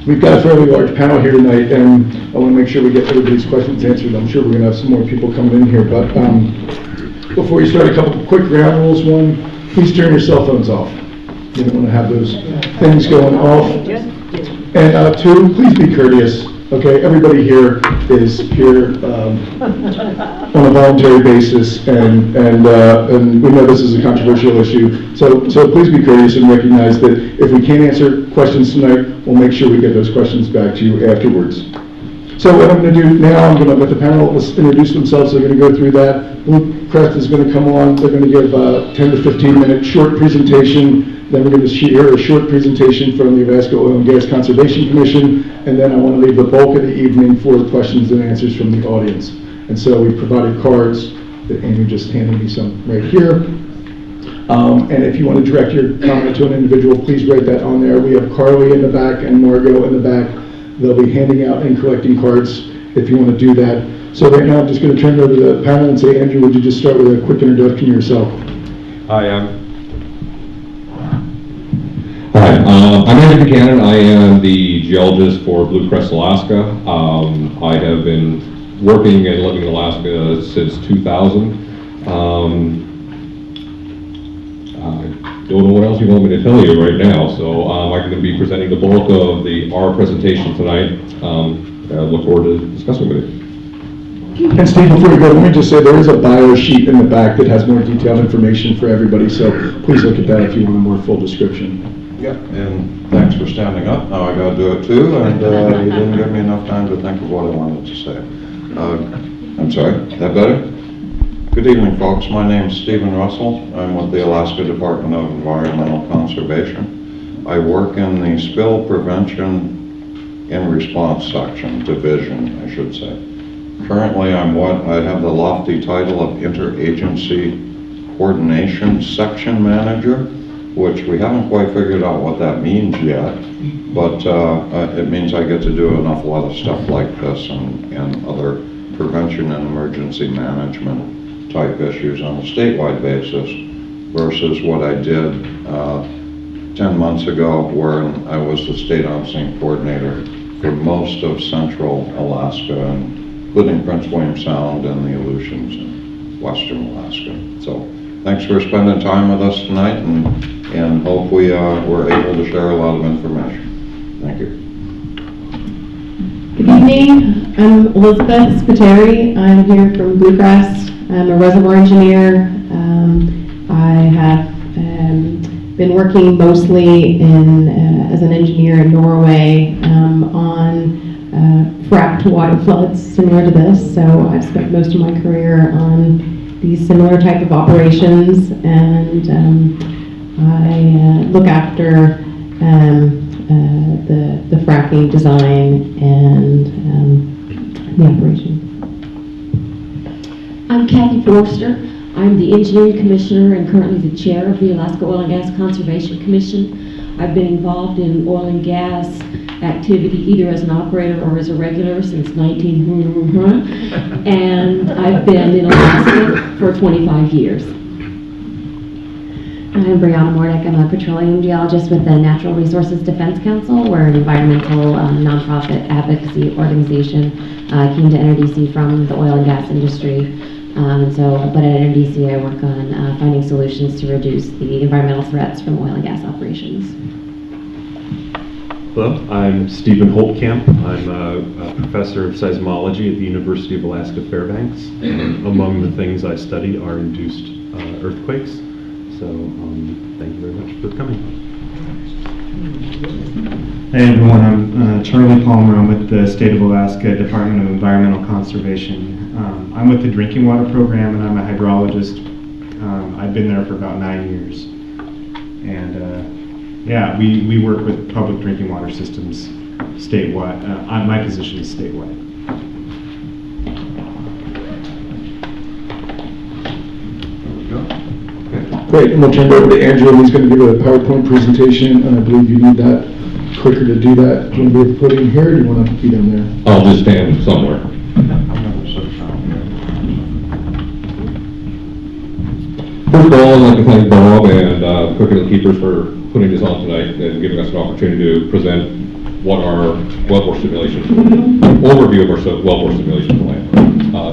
We've got a fairly large panel here tonight, and I want to make sure we get everybody's questions answered. I'm sure we're going to have some more people coming in here, but before you start, a couple of quick ground rules. One, please turn your cell phones off. You don't want to have those things going off. And two, please be courteous. Okay, everybody here is here on a voluntary basis, and we know this is a controversial issue. So please be courteous and recognize that if we can't answer questions tonight, we'll make sure we get those questions back to you afterwards. So what I'm going to do now, I'm going to let the panel introduce themselves. They're going to go through that. Blue Crest is going to come on. They're going to give a 10 to 15 minute short presentation. Then we're going to hear a short presentation from the Alaska Oil and Gas Conservation Commission, and then I want to leave the bulk of the evening for questions and answers from the audience. And so we provided cards that Amy just handed me some right here. And if you want to direct your comment to an individual, please write that on there. We have Carly in the back and Margot in the back. They'll be handing out and collecting cards if you want to do that. So right now I'm just going to turn it over to the panel and say, Andrew, would you just start with a quick introduction of yourself? Hi, I'm Andrew Buchanan. I am the geologist for Blue Crest, Alaska. I have been working and living in Alaska since 2000. I don't know what else you want me to tell you right now, so I'm going to be presenting the bulk of our presentation tonight. I look forward to discussing with you. And Steve, before we go, let me just say there is a bio sheet in the back that has more detailed information for everybody, so please look at that if you want a more full description. Yeah, and thanks for standing up. Now I got to do it too, and you didn't give me enough time to think of what I wanted to say. I'm sorry, that better? Good evening, folks. My name is Stephen Russell. I'm with the Alaska Department of Environmental Conservation. I work in the Spill Prevention and Response Section, Division, I should say. Currently, I have the lofty title of Interagency Coordination Section Manager, which we haven't quite figured out what that means yet, but it means I get to do an awful lot of stuff like this and other prevention and emergency management type issues on a statewide basis versus what I did 10 months ago where I was the state on-scene coordinator for most of central Alaska, including Prince William Sound and the Aleutians in western Alaska. So thanks for spending time with us tonight, and hope we were able to share a lot of information. Thank you. Good evening. I'm Elizabeth Spiteri. I'm here from Blue Crest. I'm a reservoir engineer. I have been working mostly as an engineer in Norway on fracked water floods similar to this. So I've spent most of my career on these similar type of operations, and I look after the fracking design and the operation. I'm Kathy Forster. I'm the engineering commissioner and currently the chair of the Alaska Oil and Gas Conservation Commission. I've been involved in oil and gas activity either as an operator or as a regular since 19 and I've been in Alaska for 25 years. I'm Brianna Mordick. I'm a petroleum geologist with the Natural Resources Defense Council. We're an environmental nonprofit advocacy organization. Came to NRDC from the oil and gas industry. But at NRDC I work on finding solutions to reduce the environmental threats from oil and gas operations. Hello, I'm Stephen Holtkamp. I'm a professor of seismology at the University of Alaska Fairbanks. Among the things I study are induced earthquakes. So thank you very much for coming. Hey everyone, I'm Charlie Palmer. I'm with the State of Alaska Department of Environmental Conservation. I'm with the drinking water program and I'm a hydrologist. I've been there for about 9 years. And yeah, we work with public drinking water systems statewide. My position is statewide. Great, and we'll turn it over to Andrew. He's going to give a PowerPoint presentation, and I believe you need that quicker to do that. Do you want to be able to put it in here, or do you want to be down there? I'll just stand somewhere. First of all, I'd like to thank Bob and Cook Inletkeepers for putting this on tonight and giving us an opportunity to present what our wellbore simulation, overview of our wellbore simulation plan.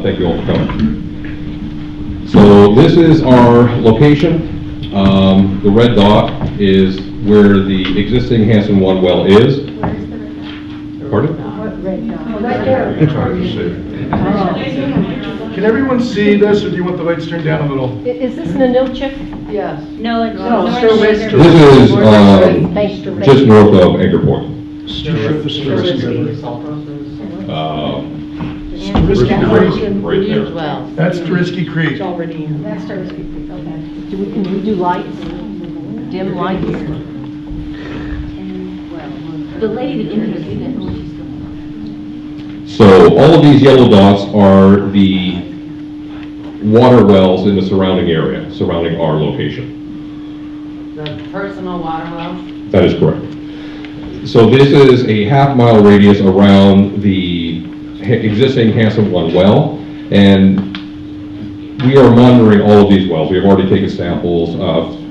Thank you all for coming. So this is our location. The red dot is where the existing Hanson 1 well is. Pardon? It's hard to see. Can everyone see this, or do you want the lights turned down a little? Is this Nanilchik? Yes. No, it's North This Sugar. is just north of Anchor Point. Right there. Well, That's Turisky Creek. it's already in. That's Thursday, okay. Can we do lights? Dim lights? The lady that interviewed it, So all of these yellow dots are the water wells in the surrounding area, surrounding our location. The personal water wells? That is correct. So this is a half-mile radius around the existing Hanson 1 well, and we are monitoring all of these wells. We have already taken samples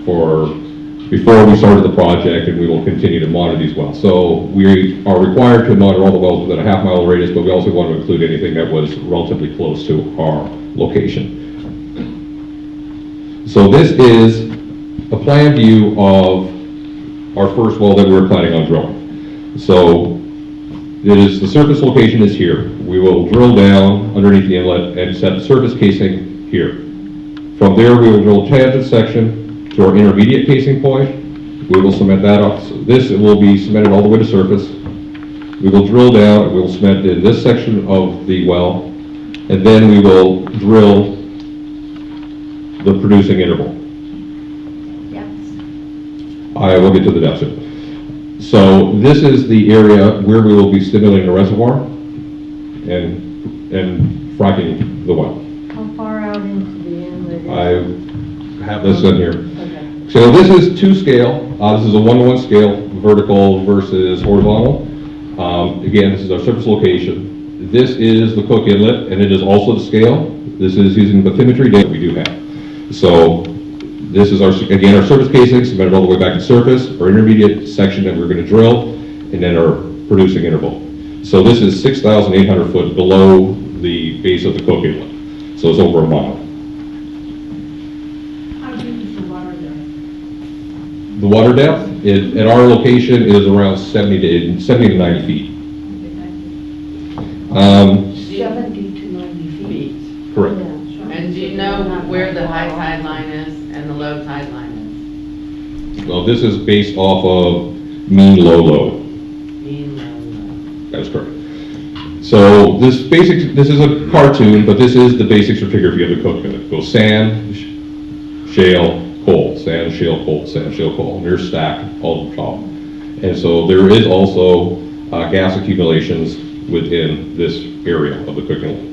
before we started the project, and we will continue to monitor these wells. So we are required to monitor all the wells within a half-mile radius, but we also want to include anything that was relatively close to our location. So this is a plan view of our first well that we were planning on drilling. So the surface location is here. We will drill down underneath the inlet and set the surface casing here. From there, we will drill a tangent section to our intermediate casing point. We will cement that up. So this will be cemented all the way to surface. We will drill down and we will cement in this section of the well, and then we will drill the producing interval. I will get to the depth soon. So this is the area where we will be stimulating the reservoir and fracking the well. How far out into the inlet? I have this in here. Okay. So this is to scale. This is a 1-to-1 scale, vertical versus horizontal. Again, this is our surface location. This is the Cook Inlet, and it is also to scale. This is using bathymetry data we do have. So this is our surface casing, cemented all the way back to surface, our intermediate section that we're going to drill, and then our producing interval. So this is 6,800 foot below the base of the Cook Inlet. So it's over a mile. How deep is the water there? The water depth at our location is around 70 to 90 feet. 70 to 90 feet. Correct. And do you know where the high tide line is and the low tide line is? Well, this is based off of mean low. Mean, low, low. That is correct. So this is a cartoon, but this is the basic stratigraphy of the Cook Inlet. It goes sand, shale, coal, sand, shale, coal, sand, shale, coal. And they're stacked all the top. And so there is also gas accumulations within this area of the Cook Inlet.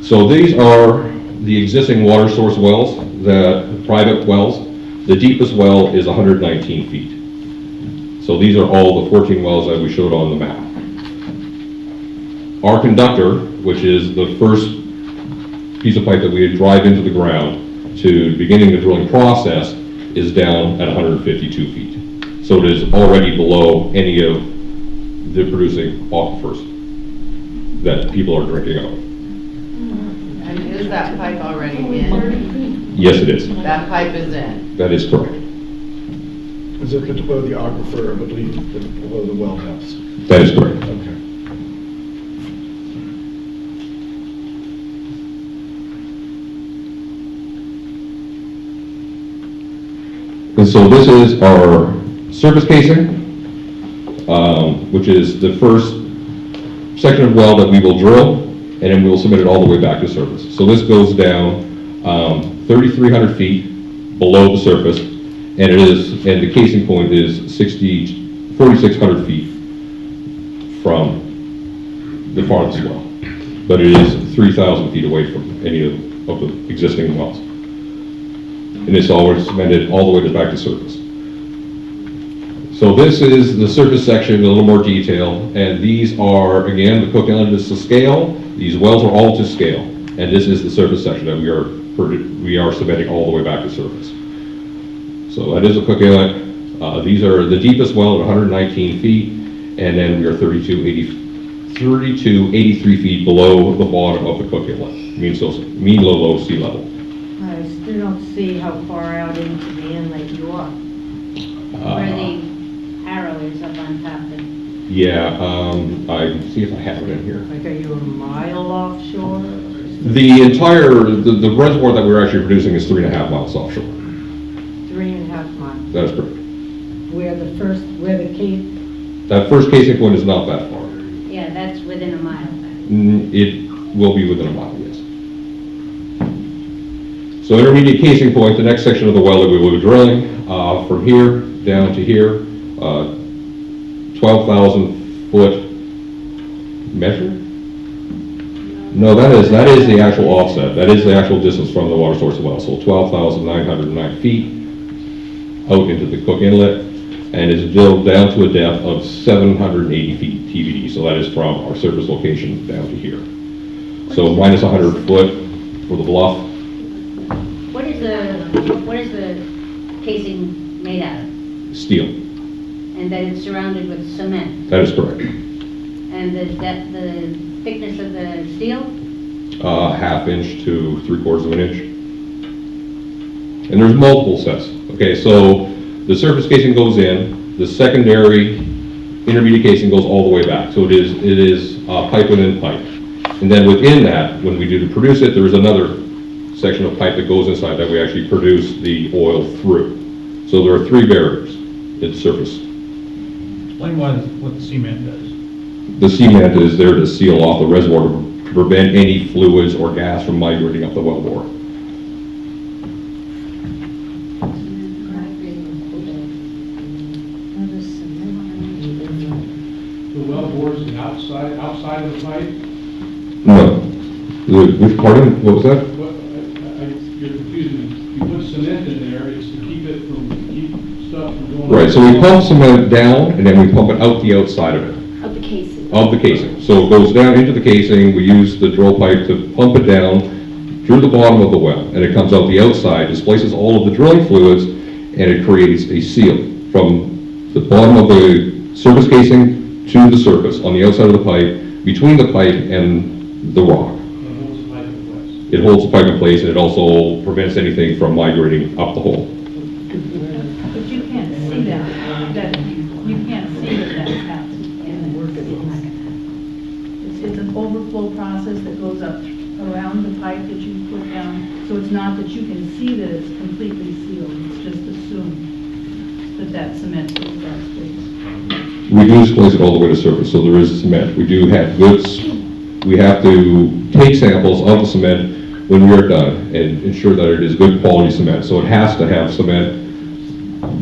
So these are the existing water source wells, the private wells. The deepest well is 119 feet. So these are all the 14 wells that we showed on the map. Our conductor, which is the first piece of pipe that we drive into the ground to beginning the drilling process, is down at 152 feet. So it is already below any of the producing aquifers that people are drinking out of. And is that pipe already in? Yes, it is. That pipe is in. That is correct. Is it below the aquifer, I believe, below the well depths? That is correct. Okay. And so this is our surface casing, which is the first section of well that we will drill, and then we will submit it all the way back to surface. So this goes down 3,300 feet below the surface, and the casing point is 4,600 feet from the farthest well. But it is 3,000 feet away from any of the existing wells. And it's always cemented all the way back to surface. So this is the surface section in a little more detail, and these are, again, the Cook Inlet is to scale. These wells are all to scale, and this is the surface section that we are cementing all the way back to surface. So that is a Cook Inlet. These are the deepest well at 119 feet, and then we are 3283 feet below the bottom of the Cook Inlet, mean low sea level. I still don't see how far out into the inlet you are. Where the arrow is up on top of it. Yeah, I see if I have it in here. Like, are you a mile offshore? The entire, the reservoir that we're actually producing is 3.5 miles offshore. 3.5 miles. That is correct. Where the cave, That first casing point is not that far. yeah, that's within a mile. It will be within a mile, yes. So intermediate casing point, the next section of the well that we will be drilling, from here down to here, 12,000 foot measure? No, that is the actual offset. That is the actual distance from the water source well. So 12,909 feet out into the Cook Inlet, and is drilled down to a depth of 780 feet TBD. So that is from our surface location down to here. So minus 100 foot for the bluff. What is the casing made out of? Steel. And that it's surrounded with cement? That is correct. And the thickness of the steel? 1/2 inch to 3/4 of an inch. And there's multiple sets. Okay, so the surface casing goes in, the secondary intermediate casing goes all the way back. So it is pipe within pipe. And then within that, when we do to produce it, there is another section of pipe that goes inside that we actually produce the oil through. So there are 3 barriers at the surface. Explain what the cement does. The cement is there to seal off the reservoir to prevent any fluids or gas from migrating up the wellbore. The well bores the outside of the pipe. No. Which part of it? What was that? You're confusing me. You put cement in there, it's to keep stuff from going. Right, so we pump cement down and then we pump it out the outside of it. Of the casing? Of the casing. So it goes down into the casing, we use the drill pipe to pump it down through the bottom of the well, and it comes out the outside, displaces all of the drilling fluids, and it creates a seal from the bottom of the surface casing to the surface on the outside of the pipe, between the pipe and the rock. It holds the pipe in place, and it also prevents anything from migrating up the hole. But you can't see that you can't see that's happening. It's an overflow process that goes up around the pipe that you put down. So it's not that you can see that it's completely sealed. It's just assumed that cement fills that space. We do displace it all the way to surface, so there is cement. We do have goods. We have to take samples of the cement when we are done and ensure that it is good quality cement. So it has to have cement,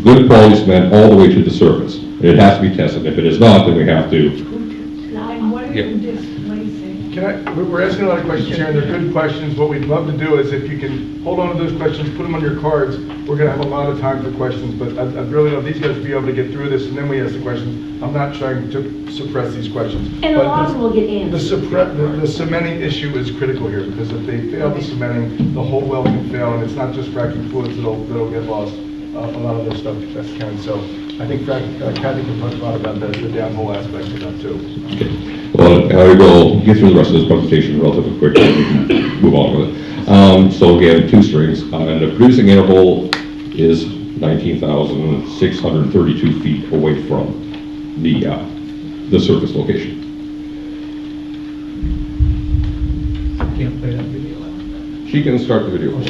good quality cement all the way to the surface. And it has to be tested. If it is not, then we have to. And what are you displacing? We're asking a lot of questions here, and they're good questions. What we'd love to do is if you can hold on to those questions, put them on your cards. We're going to have a lot of time for questions, but I'd really love these guys to be able to get through this, and then we ask the questions. I'm not trying to suppress these questions. And a lot of them will get answered. The cementing issue is critical here, because if they fail the cementing, the whole well can fail, and it's not just fracking fluids that'll get lost. A lot of this stuff that's counted. So I think Kathy can talk a lot about the downhole aspect of that too. Okay. Well, I will get through the rest of this presentation relatively quickly and move on with it. So again, 2 strings, and the producing interval is 19,632 feet away from the surface location. Can't play that video. She can start the video for us.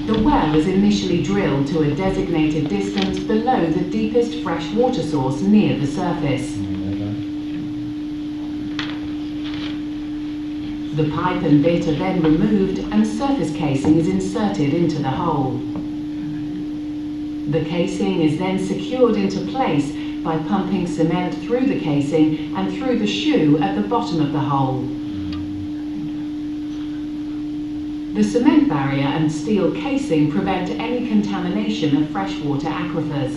The well is initially drilled to a designated distance below the deepest fresh water source near the surface. The pipe and bit are then removed and surface casing is inserted into the hole. The casing is then secured into place by pumping cement through the casing and through the shoe at the bottom of the hole. The cement barrier and steel casing prevent any contamination of freshwater aquifers.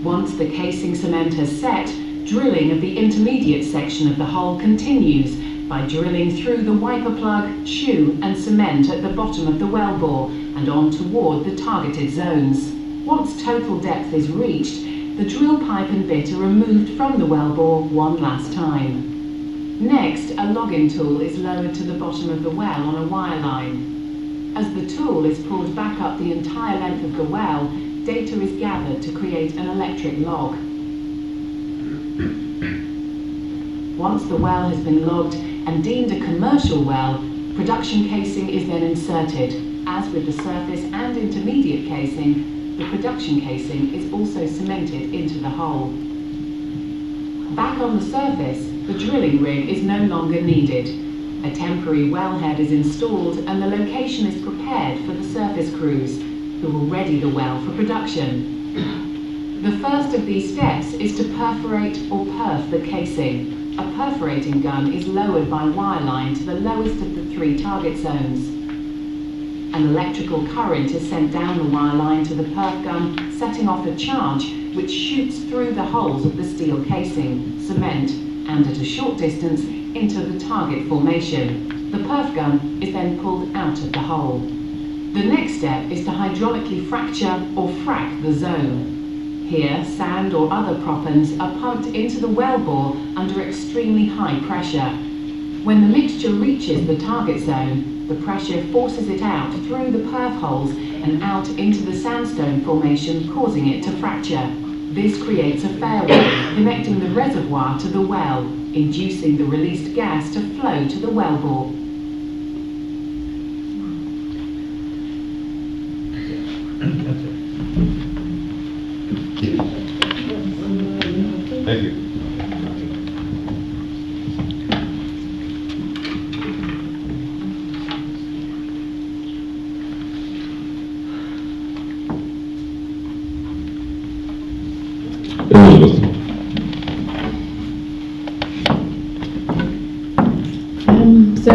Once the casing cement has set, Drilling of the intermediate section of the hull continues by drilling through the wiper plug, shoe and cement at the bottom of the wellbore and on toward the targeted zones. Once total depth is reached, the drill pipe and bit are removed from the wellbore one last time. Next, a logging tool is lowered to the bottom of the well on a wire line. As the tool is pulled back up the entire length of the well, data is gathered to create an electric log. Once the well has been logged and deemed a commercial well, production casing is then inserted. As with the surface and intermediate casing, the production casing is also cemented into the hull. Back on the surface, the drilling rig is no longer needed. A temporary wellhead is installed and the location is prepared for the surface crews, who will ready the well for production. The first of these steps is to perforate or perf the casing. A perforating gun is lowered by wireline to the lowest of the 3 target zones. An electrical current is sent down the wireline to the perf gun, setting off a charge which shoots through the holes of the steel casing, cement, and at a short distance into the target formation. The perf gun is then pulled out of the hole. The next step is to hydraulically fracture or frack the zone. Here, sand or other proppants are pumped into the wellbore under extremely high pressure. When the mixture reaches the target zone, the pressure forces it out through the perf holes and out into the sandstone formation, causing it to fracture. This creates a fairway connecting the reservoir to the well, inducing the released gas to flow to the wellbore. Thank you. Elizabeth. So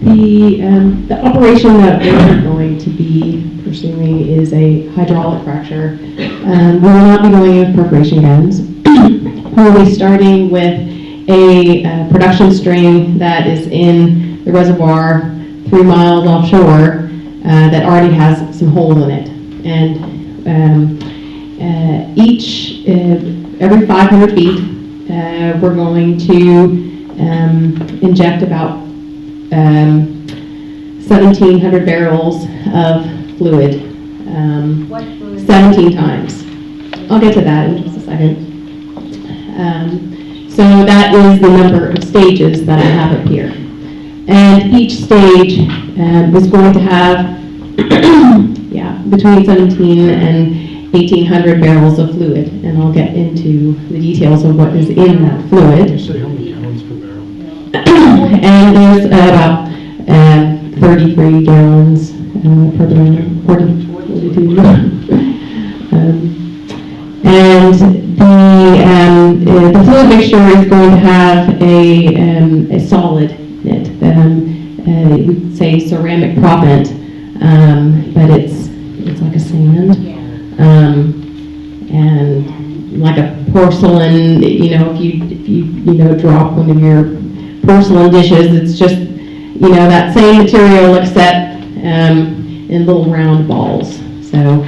the operation that we're going to be pursuing is a hydraulic fracture. We will not be going with perforation guns. We'll be starting with a production string that is in the reservoir 3 miles offshore that already has some holes in it. And every 500 feet, we're going to inject about 1,700 barrels of fluid. What fluid? 17 times. I'll get to that in just a second. So that is the number of stages that I have up here. And each stage is going to have between 17 and 1,800 barrels of fluid. And I'll get into the details of what is in that fluid. And there's about 33 gallons per barrel, 42. And the fluid mixture is going to have a solid in it. We say ceramic proppant, but it's like a sand, and like a porcelain. If you drop one of your porcelain dishes, it's just that same material except in little round balls. So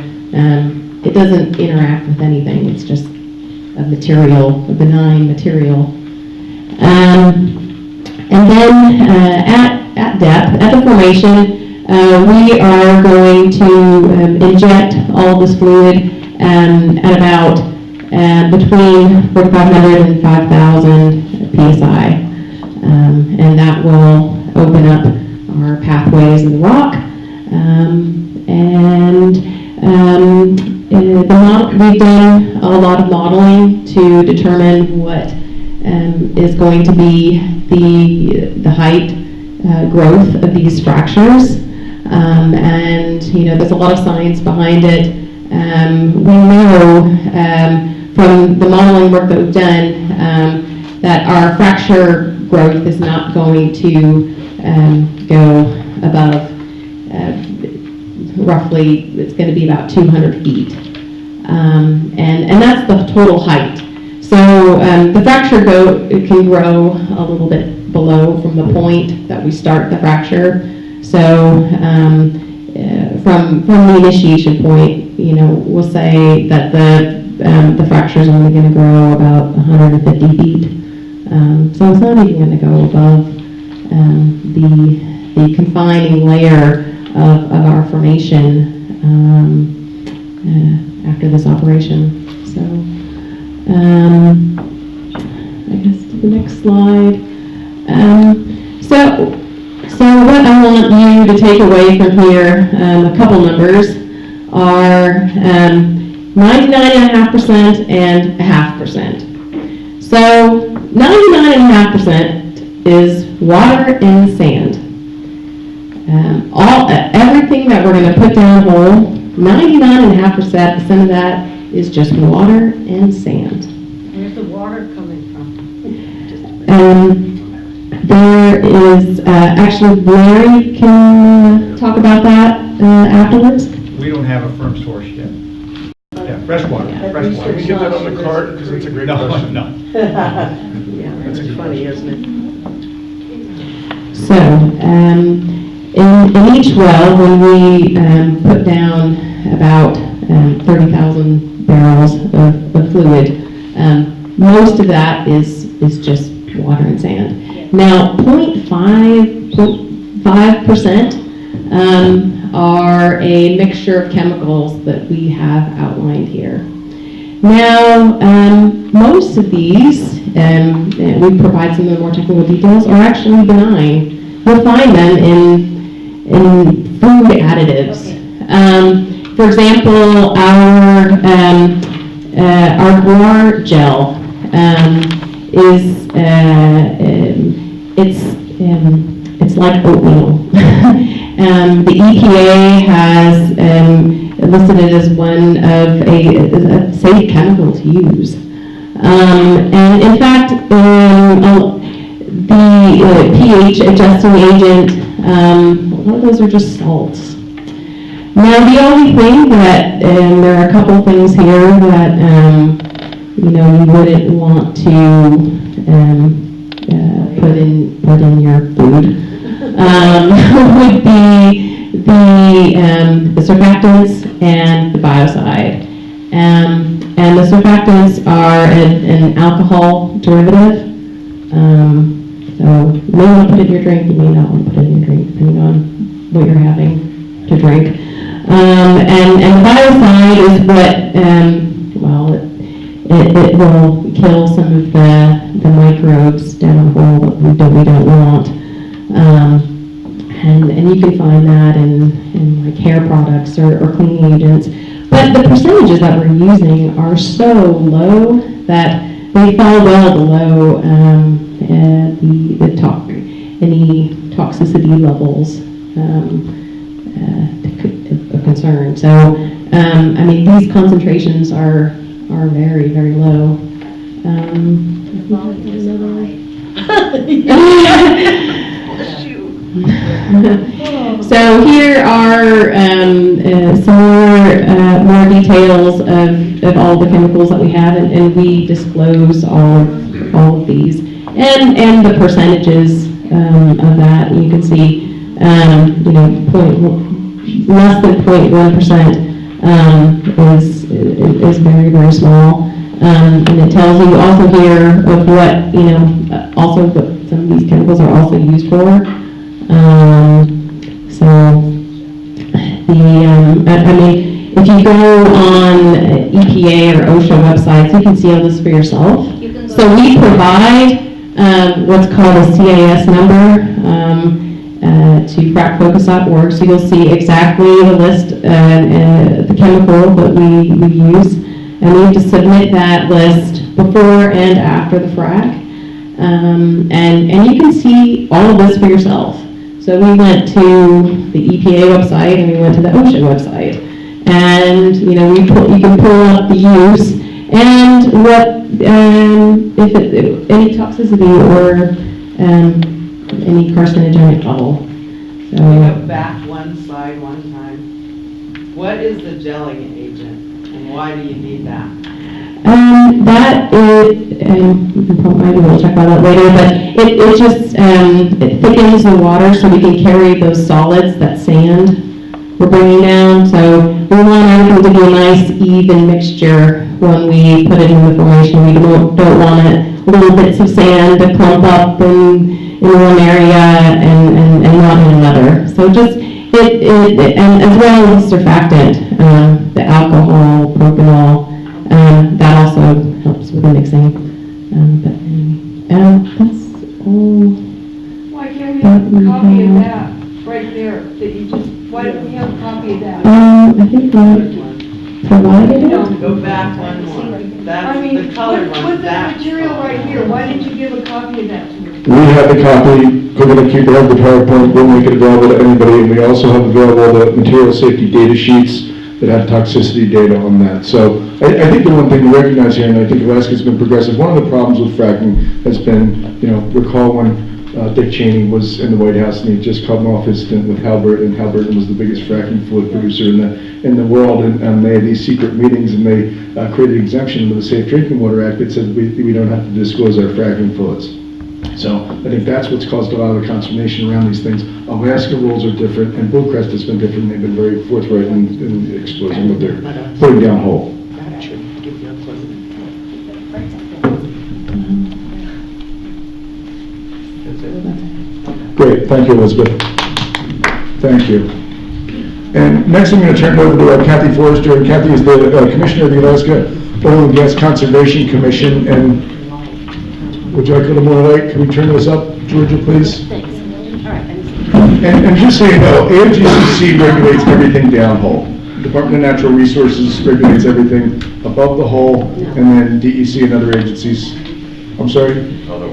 it doesn't interact with anything. It's just a benign material. And then at depth, at the formation, we are going to inject all of this fluid at about between 4,500 and 5,000 psi. And that will open up our pathways in the rock. We've done a lot of modeling to determine what is going to be the height growth of these fractures. And there's a lot of science behind it. We know from the modeling work that we've done that our fracture growth is not going to go above roughly, it's going to be about 200 feet. And that's the total height. So the fracture it can grow a little bit below from the point that we start the fracture. So from the initiation point, we'll say that the fracture is only going to grow about 150 feet. So it's not even going to go above the confining layer of our formation after this operation. So I guess to the next slide. So what I want you to take away from here, a couple numbers, are 99.5% and 0.5%. So 99.5% is water and sand. Everything that we're going to put down hole, 99.5% of that is just water and sand. Where's the water coming from? There is, actually Larry can talk about that afterwards. We don't have a firm source yet. Yeah, fresh water. Fresh water. Can we get that on the card, because it's a great question. No. Yeah, that's funny, isn't it? So, in each well, when we put down about 30,000 barrels of fluid, most of that is just water and sand. Now, 0.5% are a mixture of chemicals that we have outlined here. Now, most of these, and we provide some of the more technical details, are actually benign. We'll find them in food additives. For example, our guar gel is it's like oatmeal. The EPA has listed it as one of a safe chemical to use. And in fact, the pH adjusting agent, a lot of those are just salts. Now, the only thing that, there are a couple things here that, you wouldn't want to put in your food, would be the surfactants and the biocide. And the surfactants are an alcohol derivative. So you may want to put it in your drink, you may not want to put it in your drink, depending on what you're having to drink. And the biocide is what, it will kill some of the microbes down the hole that we don't want. And you can find that in like hair products or cleaning agents. But the percentages that we're using are so low that they fall well below any toxicity levels of concern. So, these concentrations are very, very low. So here are some more details of all the chemicals that we have, and we disclose all of these, and the percentages of that. And you can see, less than 0.1% is very, very small. And it tells you also here of what, also what some of these chemicals are also used for. If you go on EPA or OSHA websites, you can see all this for yourself. So we provide what's called a CAS number to frackfocus.org, so you'll see exactly the list, the chemical that we use, and we have to submit that list before and after the frack. And you can see all of this for yourself. So we went to the EPA website and we went to the OSHA website, and you can pull up the use and what if any toxicity or any carcinogenic level. So Go back one slide one time. What is the gelling agent? And why do you need that? That is, maybe we'll talk about that later, but it just, it thickens the water so we can carry those solids, that sand we're bringing down. So we want everything to be a nice, even mixture when we put it in the formation. We don't want it, little bits of sand to clump up in one area and not in another. So just, and as well as surfactant, the alcohol, propanol, that also helps with the mixing. But anyway, that's all. Why can't we have a copy of that right there, that you just, why don't we have a copy of that? I think we provided it. Go back one more. I That's mean, the colored with one. this That's material right here, why didn't you give a copy of that to me? We have the copy, Cook Inletkeepers have the PowerPoint, we'll make it available to anybody, and we also have available the material safety data sheets that have toxicity data on that. So I think the one thing to recognize here, and I think Alaska's been progressive, one of the problems with fracking has been, recall when Dick Cheney was in the White House and he just come off his stint with Halliburton, and Halliburton was the biggest fracking fluid producer in the world, and they had these secret meetings and they created an exemption with the Safe Drinking Water Act that said we don't have to disclose our fracking fluids. So I think that's what's caused a lot of the consternation around these things. Alaska rules are different, and Bluecrest has been different. They've been very forthright in exposing what they're putting down whole. Great, thank you, Elizabeth. Thank you. And next I'm going to turn it over to Kathy Forrester. And Kathy is the Commissioner of the Alaska Oil and Gas Conservation Commission. And would you like a little more light? Can we turn this up, Georgia, please? Thanks. All right. And just so you know, AOGCC regulates everything downhole. Department of Natural Resources regulates everything above the hole, and then DEC and other agencies. I'm sorry?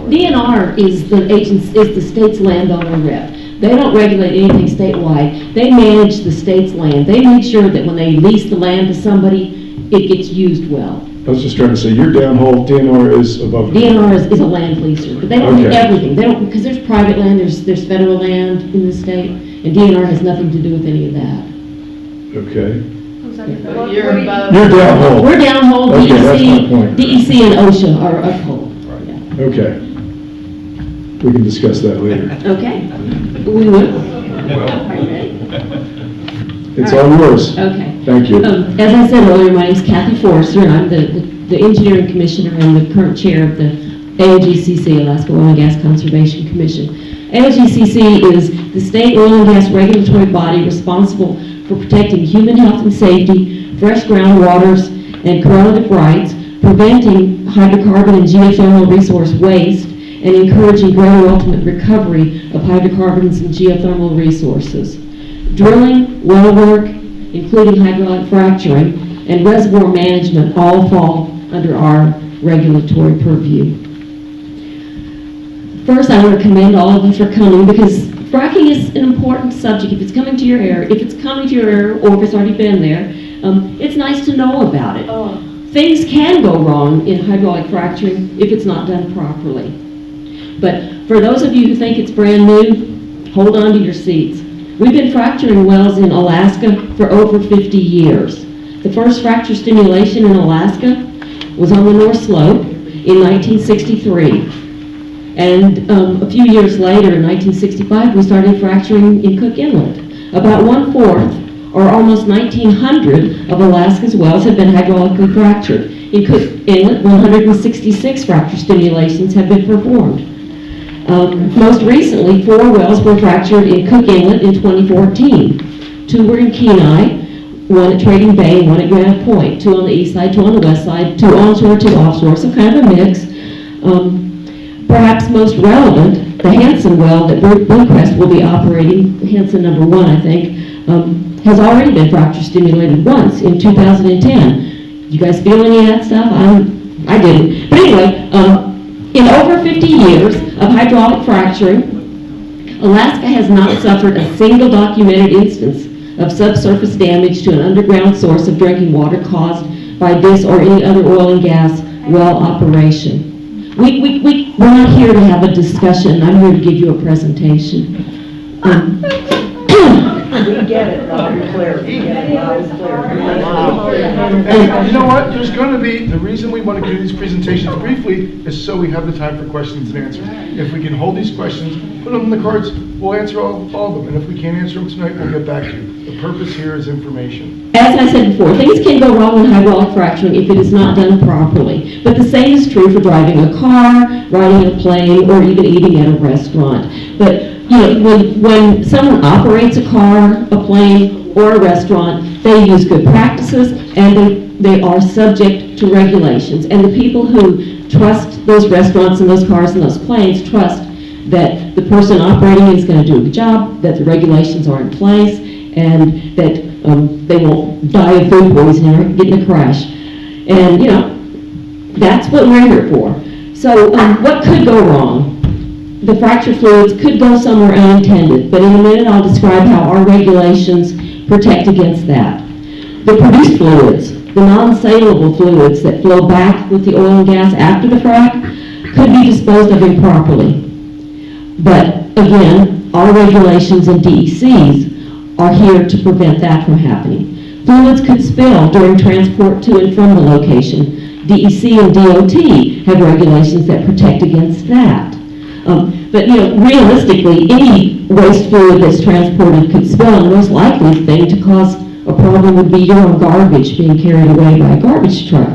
DNR is the state's landowner rep. They don't regulate anything statewide. They manage the state's land. They make sure that when they lease the land to somebody, it gets used well. I was just trying to say, your downhole, DNR is above. DNR is a land leaser, but they don't do Okay. everything. They don't, because there's private land, there's federal land in the state, and DNR has nothing to do with any of that. Okay. You're above. You're downhole. We're downhole, Okay, that's my point. DEC and OSHA are uphole. Okay. We can discuss that later. Okay, we will. It's all yours. Okay. Thank you. As I said earlier, my name is Kathy Forrester, and I'm the Engineering Commissioner and the current chair of the AOGCC, Alaska Oil and Gas Conservation Commission. AOGCC is the state oil and gas regulatory body responsible for protecting human health and safety, fresh groundwaters, and correlative rights, preventing hydrocarbon and geothermal resource waste, and encouraging greater ultimate recovery of hydrocarbons and geothermal resources. Drilling, well work, including hydraulic fracturing, and reservoir management all fall under our regulatory purview. First, I want to commend all of you for coming, because fracking is an important subject. If it's coming to your area, or if it's already been there, it's nice to know about it. Things can go wrong in hydraulic fracturing if it's not done properly. But for those of you who think it's brand new, hold on to your seats. We've been fracturing wells in Alaska for over 50 years. The first fracture stimulation in Alaska was on the North Slope in 1963. And a few years later, in 1965, we started fracturing in Cook Inlet. About 1/4, or almost 1,900 of Alaska's wells have been hydraulically fractured. In Cook Inlet, 166 fracture stimulations have been performed. Most recently, 4 wells were fractured in Cook Inlet in 2014. 2 were in Kenai, 1 at Trading Bay, 1 at Granite Point, 2 on the east side, 2 on the west side, 2 onshore, 2 offshore, so kind of a mix. Perhaps most relevant, the Hansen well that Bluecrest will be operating, Hansen number 1, I think, has already been fracture stimulated once in 2010. You guys feel any of that stuff? I didn't. But anyway, in over 50 years of hydraulic fracturing, Alaska has not suffered a single documented instance of subsurface damage to an underground source of drinking water caused by this or any other oil and gas well operation. We're not here to have a discussion. I'm here to give you a presentation. We get it loud and clear. We get it loud and clear. And you know what, there's going to be, the reason we want to do these presentations briefly is so we have the time for questions and answers. If we can hold these questions, put them in the cards, we'll answer all of them. And if we can't answer them tonight, we'll get back to you. The purpose here is information. As I said before, things can go wrong in hydraulic fracturing if it is not done properly. But the same is true for driving a car, riding a plane, or even eating at a restaurant. But you know, when someone operates a car, a plane, or a restaurant, they use good practices and they are subject to regulations. And the people who trust those restaurants and those cars and those planes trust that the person operating is going to do a good job, that the regulations are in place, and that they won't die of food poisoning or get in a crash. And, you know, that's what we're here for. So what could go wrong? The fracture fluids could go somewhere unintended, but in a minute I'll describe how our regulations protect against that. The produced fluids, the non-salable fluids that flow back with the oil and gas after the frac, could be disposed of improperly. But again, our regulations and DECs are here to prevent that from happening. Fluids could spill during transport to and from the location. DEC and DOT have regulations that protect against that. But you know, realistically, any waste fluid that's transported could spill, and the most likely thing to cause a problem would be your own garbage being carried away by a garbage truck.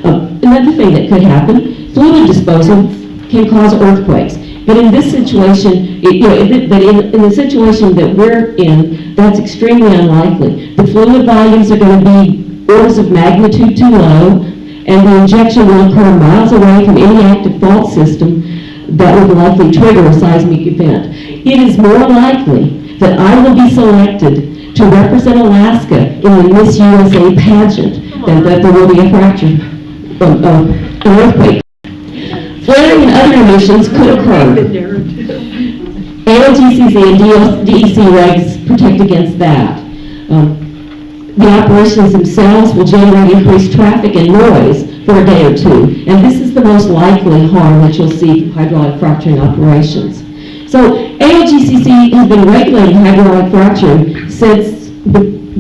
Another thing that could happen, fluid disposal can cause earthquakes. But in this situation, in the situation that we're in, that's extremely unlikely. The fluid volumes are going to be orders of magnitude too low, and the injection will occur miles away from any active fault system that would likely trigger a seismic event. It is more likely that I will be selected to represent Alaska in the Miss USA pageant than that there will be a fracture, an earthquake. Flaring and other emissions could occur. AOGCC and DEC regs protect against that. The operations themselves will generate increased traffic and noise for a day or two, and this is the most likely harm that you'll see from hydraulic fracturing operations. So AOGCC has been regulating hydraulic fracturing since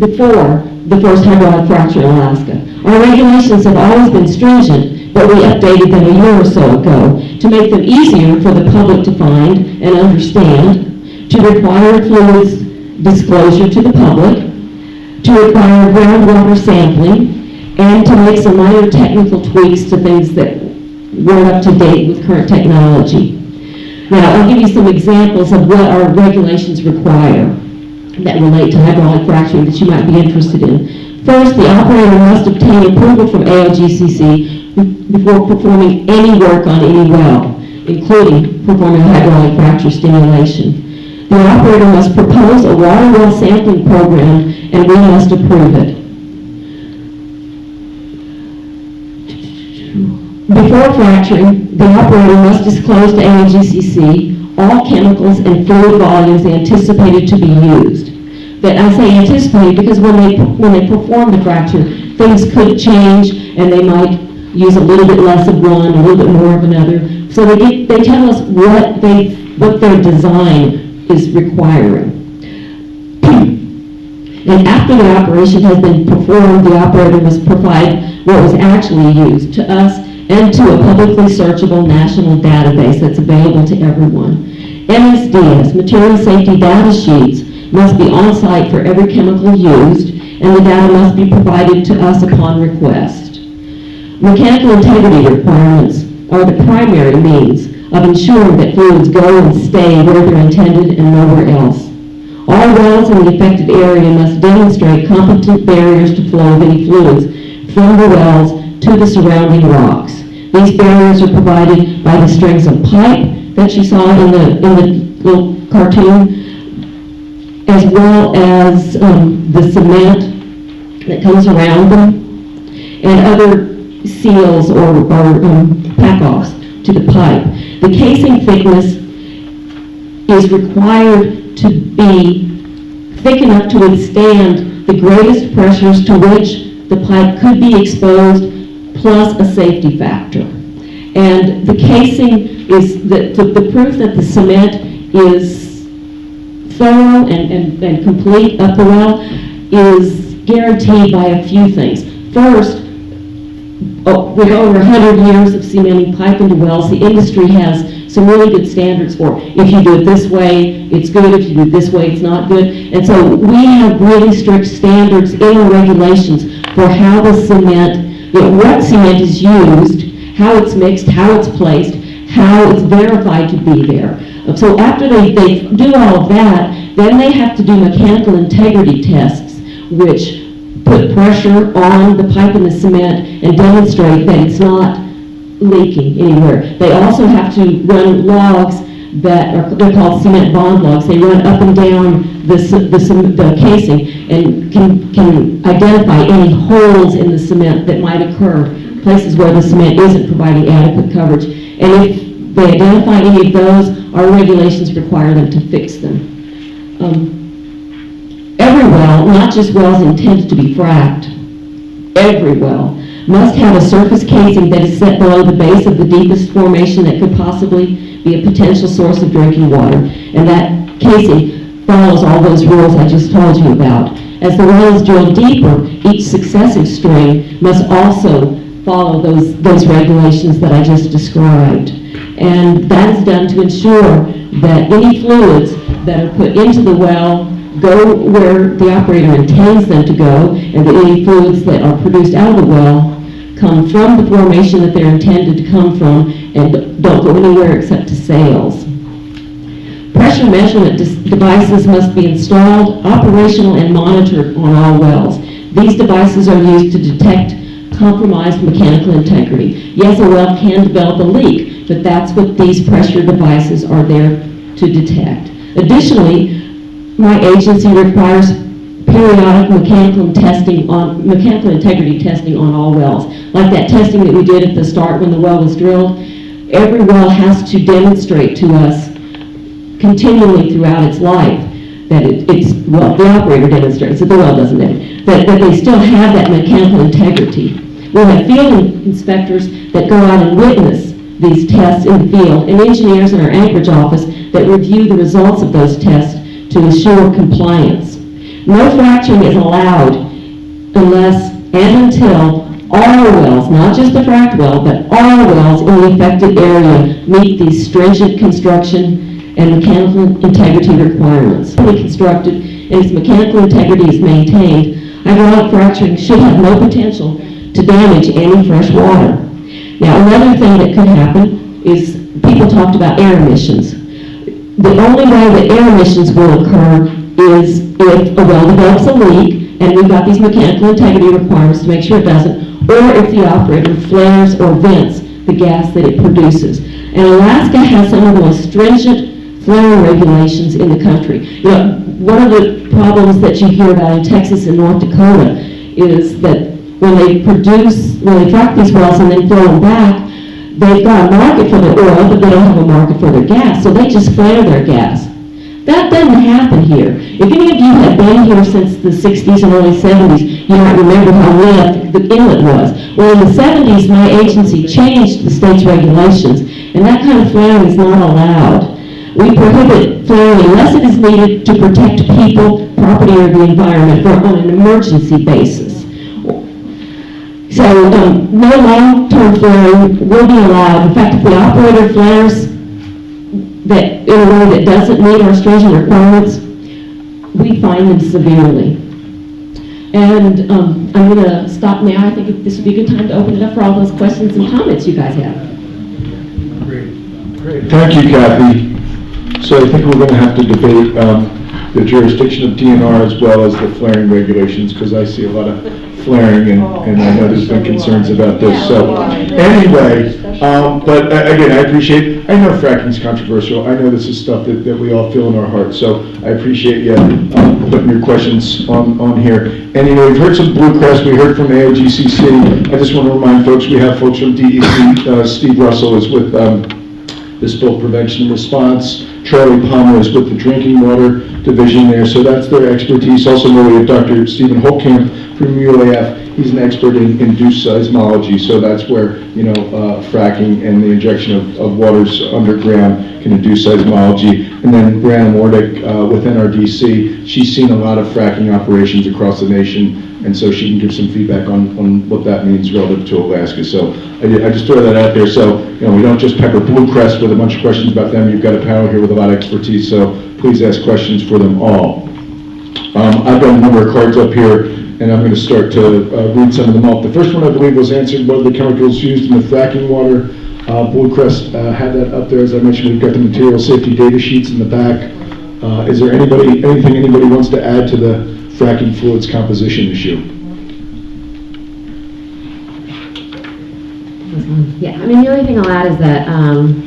before the first hydraulic fracture in Alaska. Our regulations have always been stringent, but we updated them a year or so ago to make them easier for the public to find and understand, to require fluids disclosure to the public, to require groundwater sampling, and to make some minor technical tweaks to things that weren't up to date with current technology. Now, I'll give you some examples of what our regulations require that relate to hydraulic fracturing that you might be interested in. First, the operator must obtain approval from AOGCC before performing any work on any well, including performing hydraulic fracture stimulation. The operator must propose a water well sampling program, and we must approve it. Before fracturing, the operator must disclose to AOGCC all chemicals and fluid volumes anticipated to be used. That I say anticipated because when they perform the fracture, things could change and they might use a little bit less of one, a little bit more of another. So they tell us what their design is requiring. And after the operation has been performed, the operator must provide what was actually used to us and to a publicly searchable national database that's available to everyone. MSDS, material safety data sheets, must be on site for every chemical used, and the data must be provided to us upon request. Mechanical integrity requirements are the primary means of ensuring that fluids go and stay where they're intended and nowhere else. All wells in the affected area must demonstrate competent barriers to flow of any fluids from the wells to the surrounding rocks. These barriers are provided by the strings of pipe that you saw in the little cartoon, as well as the cement that comes around them, and other seals or pack-offs to the pipe. The casing thickness is required to be thick enough to withstand the greatest pressures to which the pipe could be exposed, plus a safety factor. And the casing is the proof that the cement is thorough and complete of the well is guaranteed by a few things. First, with over 100 years of cementing pipe into wells, the industry has some really good standards for if you do it this way, it's good. If you do it this way, it's not good. And so we have really strict standards in our regulations for how the cement, what cement is used, how it's mixed, how it's placed, how it's verified to be there. So after they do all of that, then they have to do mechanical integrity tests, which put pressure on the pipe and the cement and demonstrate that it's not leaking anywhere. They also have to run logs that they're called cement bond logs. They run up and down the casing and can identify any holes in the cement that might occur, places where the cement isn't providing adequate coverage. And if they identify any of those, our regulations require them to fix them. Every well, not just wells intended to be fracked, every well must have a surface casing that is set below the base of the deepest formation that could possibly be a potential source of drinking water. And that casing follows all those rules I just told you about. As the well is drilled deeper, each successive string must also follow those regulations that I just described. And that is done to ensure that any fluids that are put into the well go where the operator intends them to go, and that any fluids that are produced out of the well come from the formation that they're intended to come from and don't go anywhere except to sales. Pressure measurement devices must be installed, operational, and monitored on all wells. These devices are used to detect compromised mechanical integrity. Yes, a well can develop a leak, but that's what these pressure devices are there to detect. Additionally, my agency requires periodic mechanical integrity testing on all wells. Like that testing that we did at the start when the well was drilled, every well has to demonstrate to us continually throughout its life that the operator demonstrates that the well doesn't that they still have that mechanical integrity. We'll have field inspectors that go out and witness these tests in the field, and engineers in our Anchorage office that review the results of those tests to ensure compliance. No fracturing is allowed unless and until all wells, not just the fracked well, but all wells in the affected area meet these stringent construction and mechanical integrity requirements. Fully constructed and its mechanical integrity is maintained, hydraulic fracturing should have no potential to damage any fresh water. Now, another thing that could happen is people talked about air emissions. The only way that air emissions will occur is if a well develops a leak, and we've got these mechanical integrity requirements to make sure it doesn't, or if the operator flares or vents the gas that it produces. And Alaska has some of the most stringent flaring regulations in the country. One of the problems that you hear about in Texas and North Dakota is that when they frack these wells and then flow them back, they've got a market for their oil, but they don't have a market for their gas, so they just flare their gas. That doesn't happen here. If any of you have been here since the 60s and early 70s, you might remember how wet the inlet was. Well, in the 70s, my agency changed the state's regulations, and that kind of flaring is not allowed. We prohibit flaring unless it is needed to protect people, property, or the environment on an emergency basis. So no long-term flaring will be allowed. In fact, if the operator flares that in a way that doesn't meet our stringent requirements, we fine them severely. And I'm going to stop now. I think this would be a good time to open it up for all those questions and comments you guys have. Great. Thank you, Kathy. So I think we're going to have to debate the jurisdiction of DNR as well as the flaring regulations, because I see a lot of flaring, and I know there's been concerns about this. So anyway, but again, I know fracking's controversial. I know this is stuff that we all feel in our hearts. So I appreciate you putting your questions on here. And we've heard some Bluecrest, we heard from AOGCC. I just want to remind folks, we have folks from DEC. Steve Russell is with the Spill Prevention and Response. Charlie Palmer is with the Drinking Water Division there, so that's their expertise. Also, we have Dr. Stephen Holtkamp from UAF. He's an expert in induced seismology, so that's where, fracking and the injection of waters underground can induce seismology. And then Brianna Mordick with NRDC, she's seen a lot of fracking operations across the nation, and so she can give some feedback on what that means relative to Alaska. So I just throw that out there. So, we don't just pepper Bluecrest with a bunch of questions about them. You've got a panel here with a lot of expertise, so please ask questions for them all. I've got a number of cards up here, and I'm going to start to read some of them off. The first one, I believe, was answered, what are the chemicals used in the fracking water? Bluecrest had that up there. As I mentioned, we've got the material safety data sheets in the back. Is there anything anybody wants to add to the fracking fluids composition issue? Yeah, the only thing I'll add is that,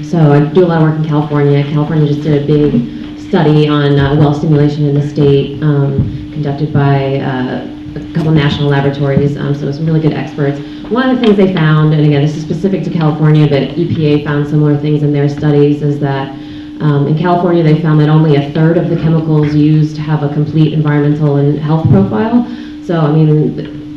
so I do a lot of work in California. California just did a big study on well stimulation in the state, conducted by a couple national laboratories, so some really good experts. One of the things they found, and again, this is specific to California, but EPA found similar things in their studies, is that in California they found that only a third of the chemicals used have a complete environmental and health profile. So,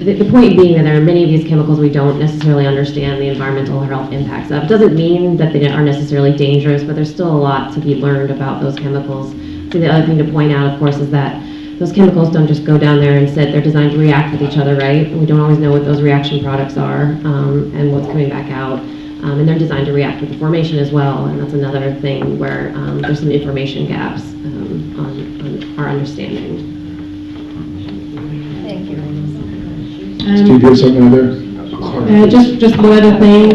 the point being that there are many of these chemicals we don't necessarily understand the environmental or health impacts of. It doesn't mean that they are necessarily dangerous, but there's still a lot to be learned about those chemicals. So the other thing to point out, of course, is that those chemicals don't just go down there and sit. They're designed to react with each other, right? And we don't always know what those reaction products are and what's coming back out. And they're designed to react with the formation as well. And that's another thing where there's some information gaps on our understanding. Thank you. Steve, you have something there? Just one other thing.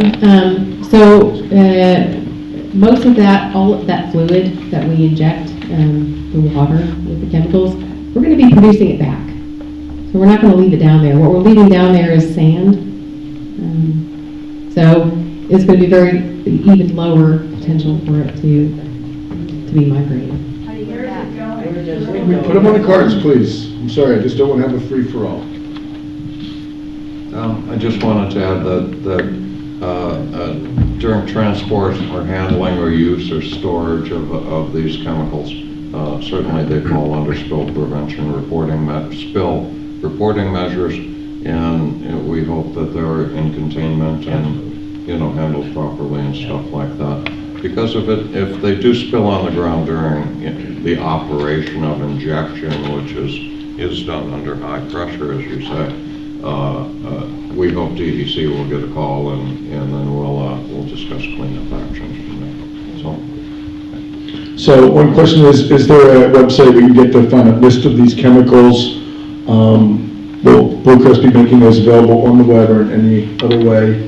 Most of that, all of that fluid that we inject, the water with the chemicals, we're going to be producing it back. So we're not going to leave it down there. What we're leaving down there is sand. So it's going to be even lower potential for it to be migrated. We put them on the cards, please. I'm sorry, I just don't want to have a free-for-all. I just wanted to add that during transport or handling or use or storage of these chemicals, certainly they fall under spill prevention spill reporting measures, and we hope that they're in containment and handled properly and stuff like that. Because if they do spill on the ground during the operation of injection, which is done under high pressure, as you say, we hope DEC will get a call and then we'll discuss cleanup actions from there. So one question is there a website where you get to find a list of these chemicals? Will Bluecrest be making those available on the web or in any other way?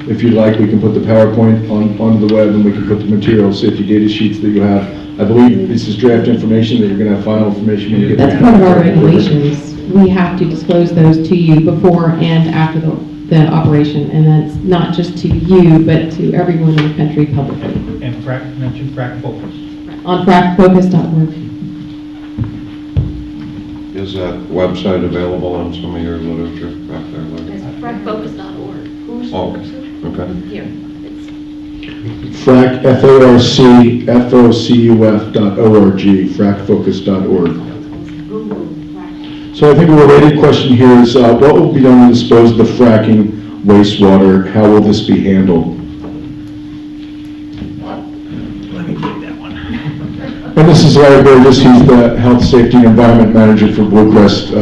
If you'd like, we can put the PowerPoint on the web and we can put the material safety data sheets that you have. I believe this is draft information that you're going to have final information when you get That's part of our regulations. We have to disclose those to you before and after the operation, and that's not just to you, but to everyone in the country publicly. And mention Frack Focus. On frackfocus.org. Is that website available in some of your literature back there, Larry? It's frackfocus.org. Oh, okay. Here. Frack, FARCFOCUF.org, frackfocus.org. So I think a related question here is, what will be done to dispose of the fracking wastewater? How will this be handled? Let me take that one. And this is Larry Burgess. He's the Health, Safety, and Environment Manager for Bluecrest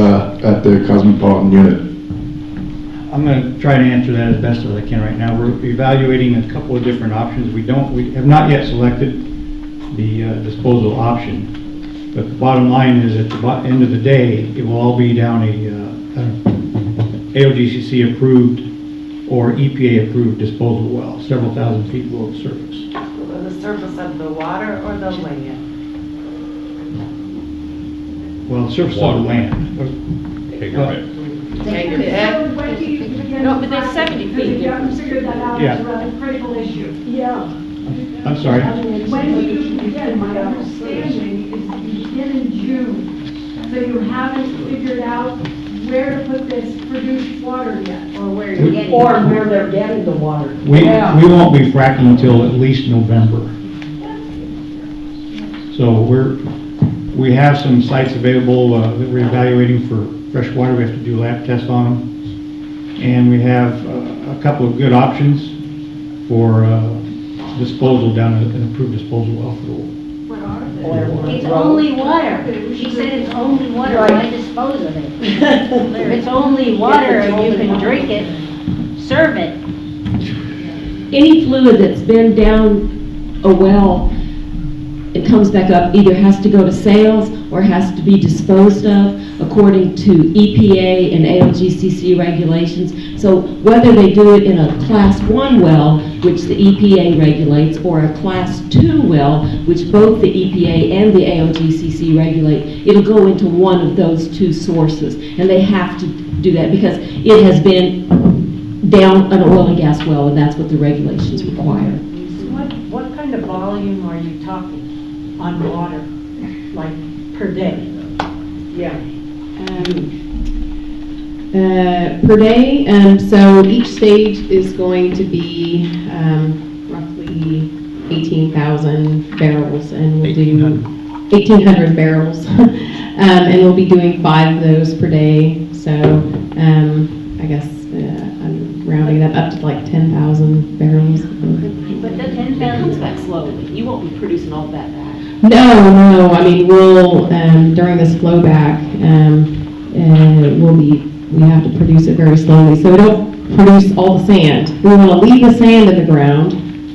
at the Cosmopolitan Unit. I'm going to try to answer that as best as I can right now. We're evaluating a couple of different options. We have not yet selected the disposal option. But the bottom line is, at the end of the day, it will all be down a AOGCC approved or EPA approved disposal well, several thousand feet below the surface. The surface of the water or the land? Well, the surface of the land. Take your pick. No, but they're 70 feet. You haven't figured that out. Yeah. It's a rather critical issue. Yeah. I'm sorry? When you, again, my understanding is that you begin in June, so you haven't figured out where to put this produced water yet. Or where you're getting. Or where they're getting the water. We won't be fracking until at least November. So we have some sites available that we're evaluating for fresh water. We have to do lab tests on them. And we have a couple of good options for disposal down an approved disposal well for the What are they? It's only water. She said it's only water, why dispose of it? If it's only water and you can drink it, serve it. Any fluid that's been down a well and comes back up either has to go to sales or has to be disposed of according to EPA and AOGCC regulations. So whether they do it in a Class 1 well, which the EPA regulates, or a Class 2 well, which both the EPA and the AOGCC regulate, it'll go into one of those two sources. And they have to do that because it has been down an oil and gas well, and that's what the regulations require. What kind of volume are you talking on water, like per day? Yeah. Per day, so each stage is going to be roughly 18,000 barrels, and we'll do 1,800 barrels, and we'll be doing 5 of those per day. So I guess I'm rounding that up to like 10,000 barrels. But the 10,000 comes back slowly. You won't be producing all that back. No. I mean, we'll during this flow back, we have to produce it very slowly, so we don't produce all the sand. We want to leave the sand in the ground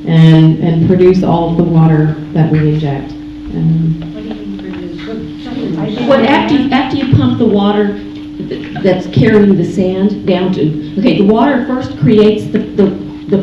and produce all of the water that we inject. What do you mean produce? Well, after you pump the water that's carrying the sand down to, okay, the water first creates the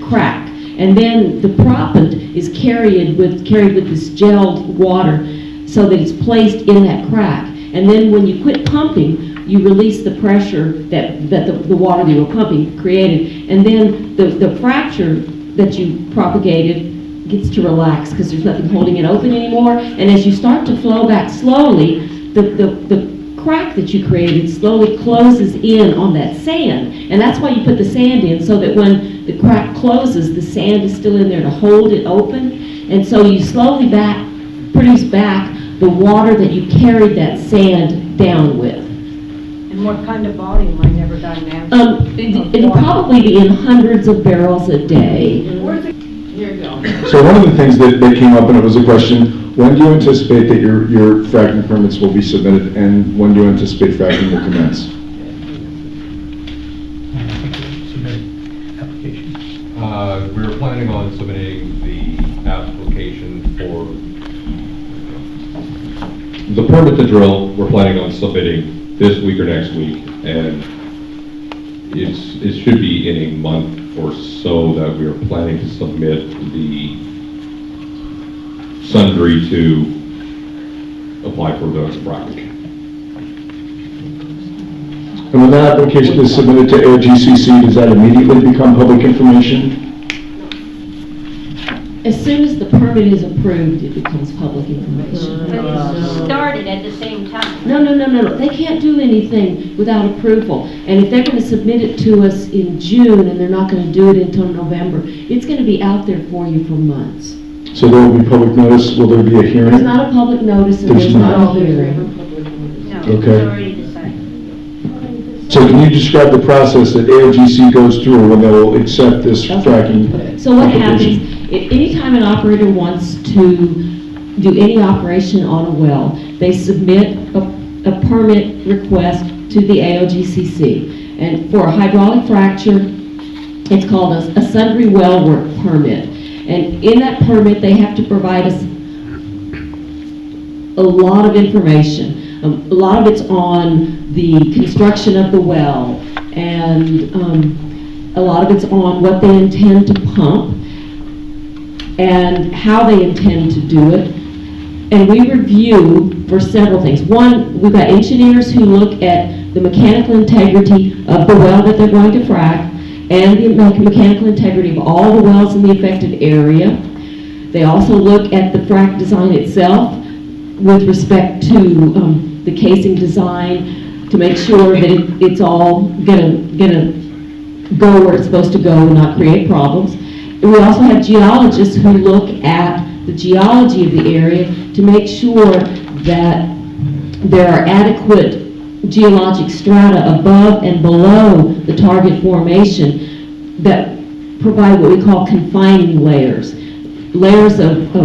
crack, and then the proppant is carried with this gelled water so that it's placed in that crack. And then when you quit pumping, you release the pressure that the water that you were pumping created. And then the fracture that you propagated gets to relax because there's nothing holding it open anymore. And as you start to flow back slowly, the crack that you created slowly closes in on that sand. And that's why you put the sand in, so that when the crack closes, the sand is still in there to hold it open. And so you slowly produce back the water that you carried that sand down with. And what kind of volume? I never got an answer. It'll probably be in hundreds of barrels a day. Here you go. So one of the things that came up, and it was a question, when do you anticipate that your fracking permits will be submitted, and when do you anticipate fracking will commence? We're planning on submitting the application for the permit to drill. We're planning on submitting this week or next week, and it should be in a month or so that we are planning to submit the sundry to apply for the fracking. And when that application is submitted to AOGCC, does that immediately become public information? As soon as the permit is approved, it becomes public information. But it's started at the same time. No. They can't do anything without approval. And if they're going to submit it to us in June and they're not going to do it until November, it's going to be out there for you for months. So there will be public notice, will there be a hearing? There's not a public notice and there's not a hearing. No, Okay. it's already decided. So can you describe the process that AOGC goes through when they will accept this fracking So what happens, application? anytime an operator wants to do any operation on a well, they submit a permit request to the AOGCC. And for a hydraulic fracture, it's called a sundry well work permit. And in that permit, they have to provide us a lot of information. A lot of it's on the construction of the well, and a lot of it's on what they intend to pump and how they intend to do it. And we review for several things. One, we've got engineers who look at the mechanical integrity of the well that they're going to frack and the mechanical integrity of all the wells in the affected area. They also look at the frack design itself with respect to the casing design to make sure that it's all gonna go where it's supposed to go and not create problems. And we also have geologists who look at the geology of the area to make sure that there are adequate geologic strata above and below the target formation that provide what we call confining layers. Layers of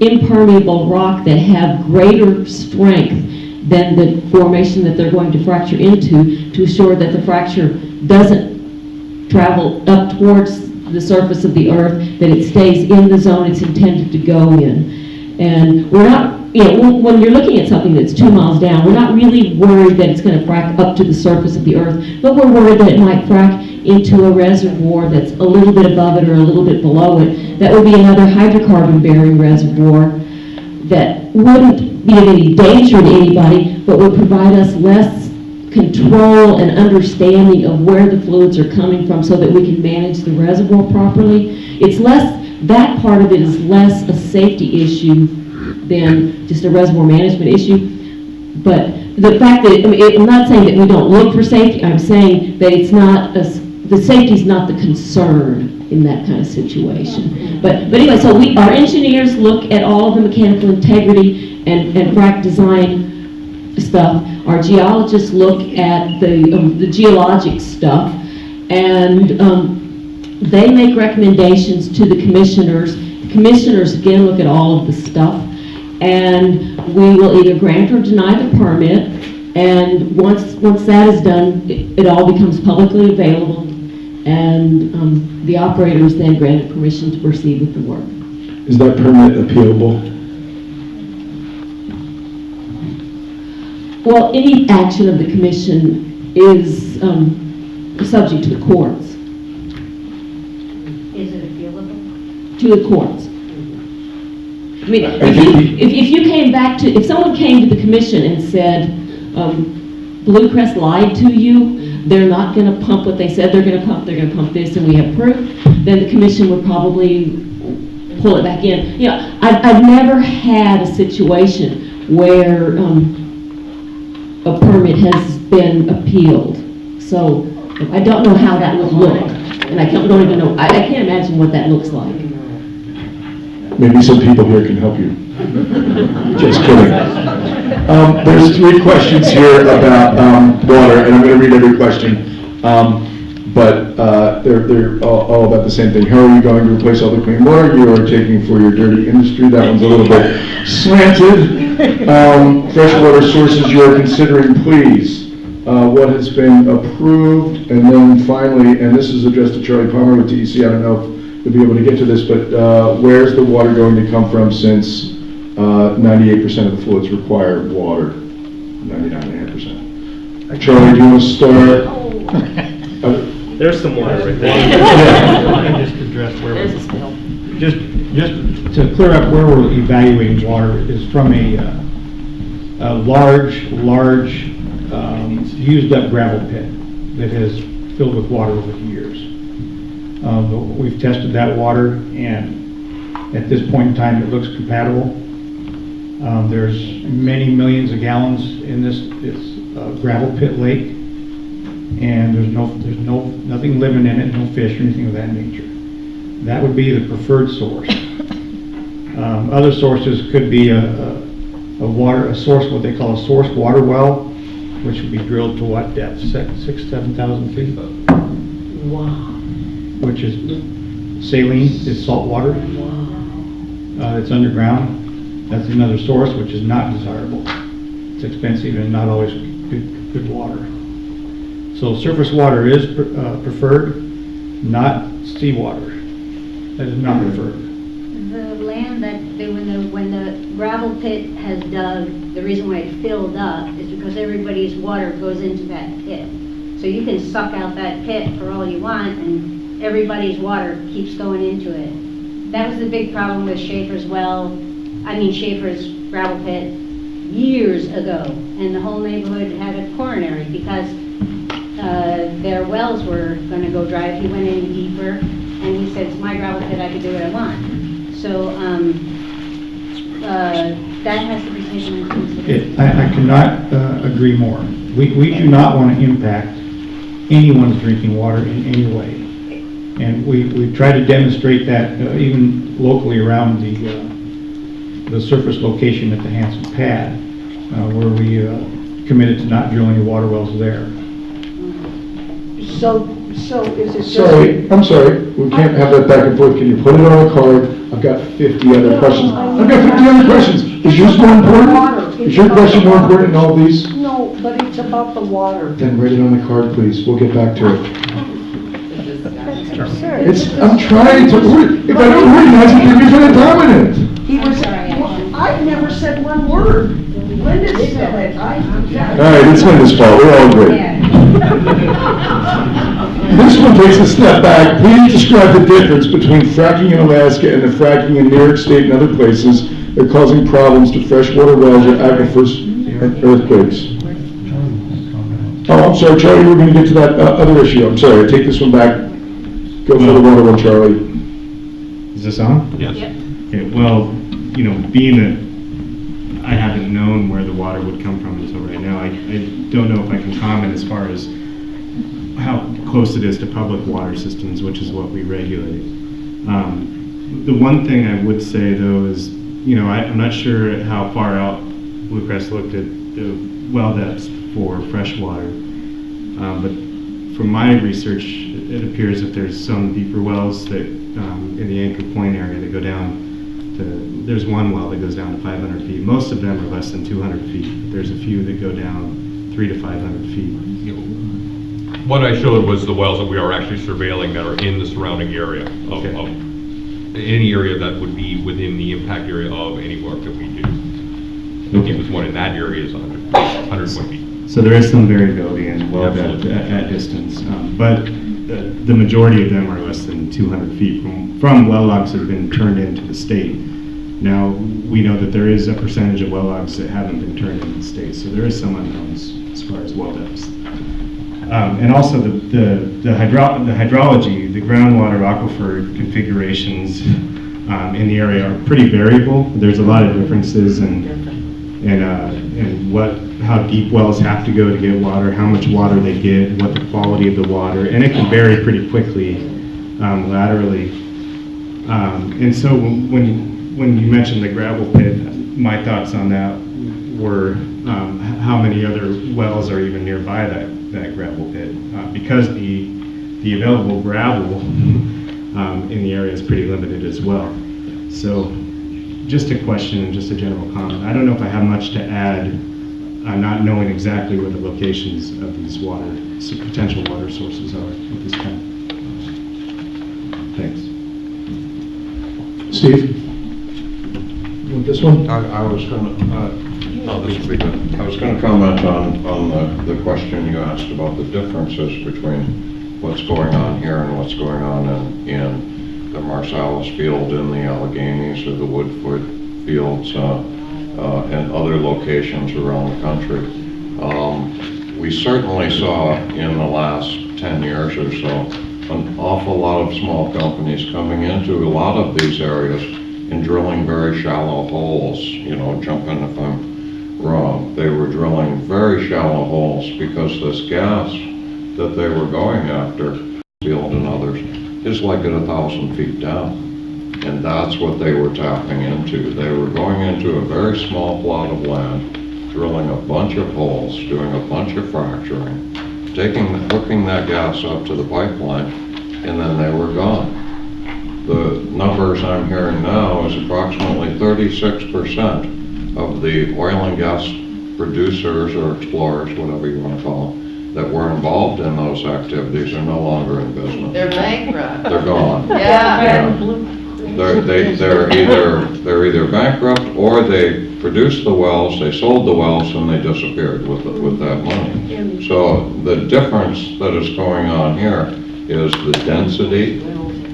impermeable rock that have greater strength than the formation that they're going to fracture into, to assure that the fracture doesn't travel up towards the surface of the earth, that it stays in the zone it's intended to go in. And we're not, when you're looking at something that's 2 miles down, we're not really worried that it's going to frack up to the surface of the earth, but we're worried that it might frack into a reservoir that's a little bit above it or a little bit below it. That would be another hydrocarbon-bearing reservoir that wouldn't be of any danger to anybody, but would provide us less control and understanding of where the fluids are coming from so that we can manage the reservoir properly. It's less, that part of it is less a safety issue than just a reservoir management issue. But the fact that, I'm not saying that we don't look for safety, I'm saying that it's not, the safety is not the concern in that kind of situation. But anyway, so our engineers look at all of the mechanical integrity and frac design stuff. Our geologists look at the geologic stuff, and they make recommendations to the commissioners. The commissioners again look at all of the stuff, and we will either grant or deny the permit. And once that is done, it all becomes publicly available, and the operator is then granted permission to proceed with the work. Is that permit appealable? Well, any action of the commission is subject to the courts. Is it appealable? To the courts. I mean, if you came back to, if someone came to the commission and said, Blue Crest lied to you, they're not going to pump what they said they're going to pump this, and we have proof, then the commission would probably pull it back in. You know, I've never had a situation where a permit has been appealed. So I don't know how that would look, and I don't even know, I can't imagine what that looks like. Maybe some people here can help you. Just kidding. There's 3 questions here about water, and I'm going to read every question. But they're all about the same thing. How are you going to replace all the clean water you are taking for your dirty industry? That one's a little bit slanted. Freshwater sources you are considering, please. What has been approved? And then finally, and this is addressed to Charlie Palmer with DEC, I don't know if you'll be able to get to this, but where's the water going to come from, since 98% of the fluids require water? 99.5%. Charlie, do you want to start? There's some water right there. Let me just address where There's a spill. Just to clear up where we're evaluating water is from a large used up gravel pit that has filled with water over the years. We've tested that water, and at this point in time it looks compatible. There's many millions of gallons in this gravel pit lake, and there's nothing living in it, no fish or anything of that nature. That would be the preferred source. Other sources could be a source, what they call a source water well, which would be drilled to what depth? 6,000-7,000 feet. Wow. Which is saline, is salt water. It's underground. That's another source, which is not desirable. It's expensive and not always good water. So surface water is preferred, not seawater. That is not preferred. The land that, when the gravel pit has dug, the reason why it filled up is because everybody's water goes into that pit. So you can suck out that pit for all you want, and everybody's water keeps going into it. That was the big problem with Schaefer's gravel pit years ago. And the whole neighborhood had a coronary because their wells were going to go dry if you went any deeper. And he said, it's my gravel pit, I can do what I want. So that has to be taken into consideration. I cannot agree more. We do not want to impact anyone's drinking water in any way. And we try to demonstrate that even locally around the the surface location at the Hanson pad, where we committed to not drill any water wells there. So is it just? Sorry, I'm sorry, we can't have that back and forth. Can you put it on a card? I've got 50 other questions. I've got 50 other questions. Is yours more important? Is your question more important than all these? No, but it's about the water. Then write it on the card, please. We'll get back to it. Absurd. I'm trying to, if I don't organize it, then you're gonna dominate. He was, I never said one word. Linda said it. All right, it's Linda's fault. We're all agree. This one takes a step back. Please describe the difference between fracking in Alaska and the fracking in New York State and other places that are causing problems to freshwater wells or aquifers and earthquakes. Oh, I'm sorry, Charlie, we're going to get to that other issue. I'm sorry, I take this one back. Go for the water one, Charlie. Is this on? Yes. Okay, well, you know, being that I haven't known where the water would come from until right now, I don't know if I can comment as far as how close it is to public water systems, which is what we regulate. The one thing I would say, though, is, you know, I'm not sure how far out Blue Crest looked at the well depths for fresh water, but from my research, it appears that there's some deeper wells that in the Anchor Point area that go down to, there's one well that goes down to 500 feet. Most of them are less than 200 feet. There's a few that go down 300 to 500 feet. What I showed was the wells that we are actually surveilling that are in the surrounding area of any area that would be within the impact area of any work that we do. The deepest one in that area is 120 feet. So there is some variability in well depth at distance, but the majority of them are less than 200 feet from well logs that have been turned into the state. Now, we know that there is a percentage of well logs that haven't been turned into the state, so there is some unknowns as far as well depths. And also the hydrology, the groundwater aquifer configurations in the area are pretty variable. There's a lot of differences in how deep wells have to go to get water, how much water they get, what the quality of the water, and it can vary pretty quickly laterally. And so when you mentioned the gravel pit, my thoughts on that were how many other wells are even nearby that gravel pit, because the available gravel in the area is pretty limited as well. So just a question and just a general comment. I don't know if I have much to add, not knowing exactly where the locations of these potential water sources are at this time. Thanks. Steve? You want this one? I was going to, this would be good. I was going to comment on the question you asked about the differences between what's going on here and what's going on in the Marsalis field in the Alleghenies or the Woodford fields and other locations around the country. We certainly saw in the last 10 years or so an awful lot of small companies coming into a lot of these areas and drilling very shallow holes. You know, jump in if I'm wrong. They were drilling very shallow holes because this gas that they were going after, field and others, is like at 1,000 feet down. And that's what they were tapping into. They were going into a very small plot of land, drilling a bunch of holes, doing a bunch of fracturing, hooking that gas up to the pipeline, and then they were gone. The numbers I'm hearing now is approximately 36% of the oil and gas producers or explorers, whatever you want to call them, that were involved in those activities are no longer in business. They're bankrupt. They're gone. Yeah. They're either bankrupt or they produced the wells, they sold the wells, and they disappeared with that money. So the difference that is going on here is the density,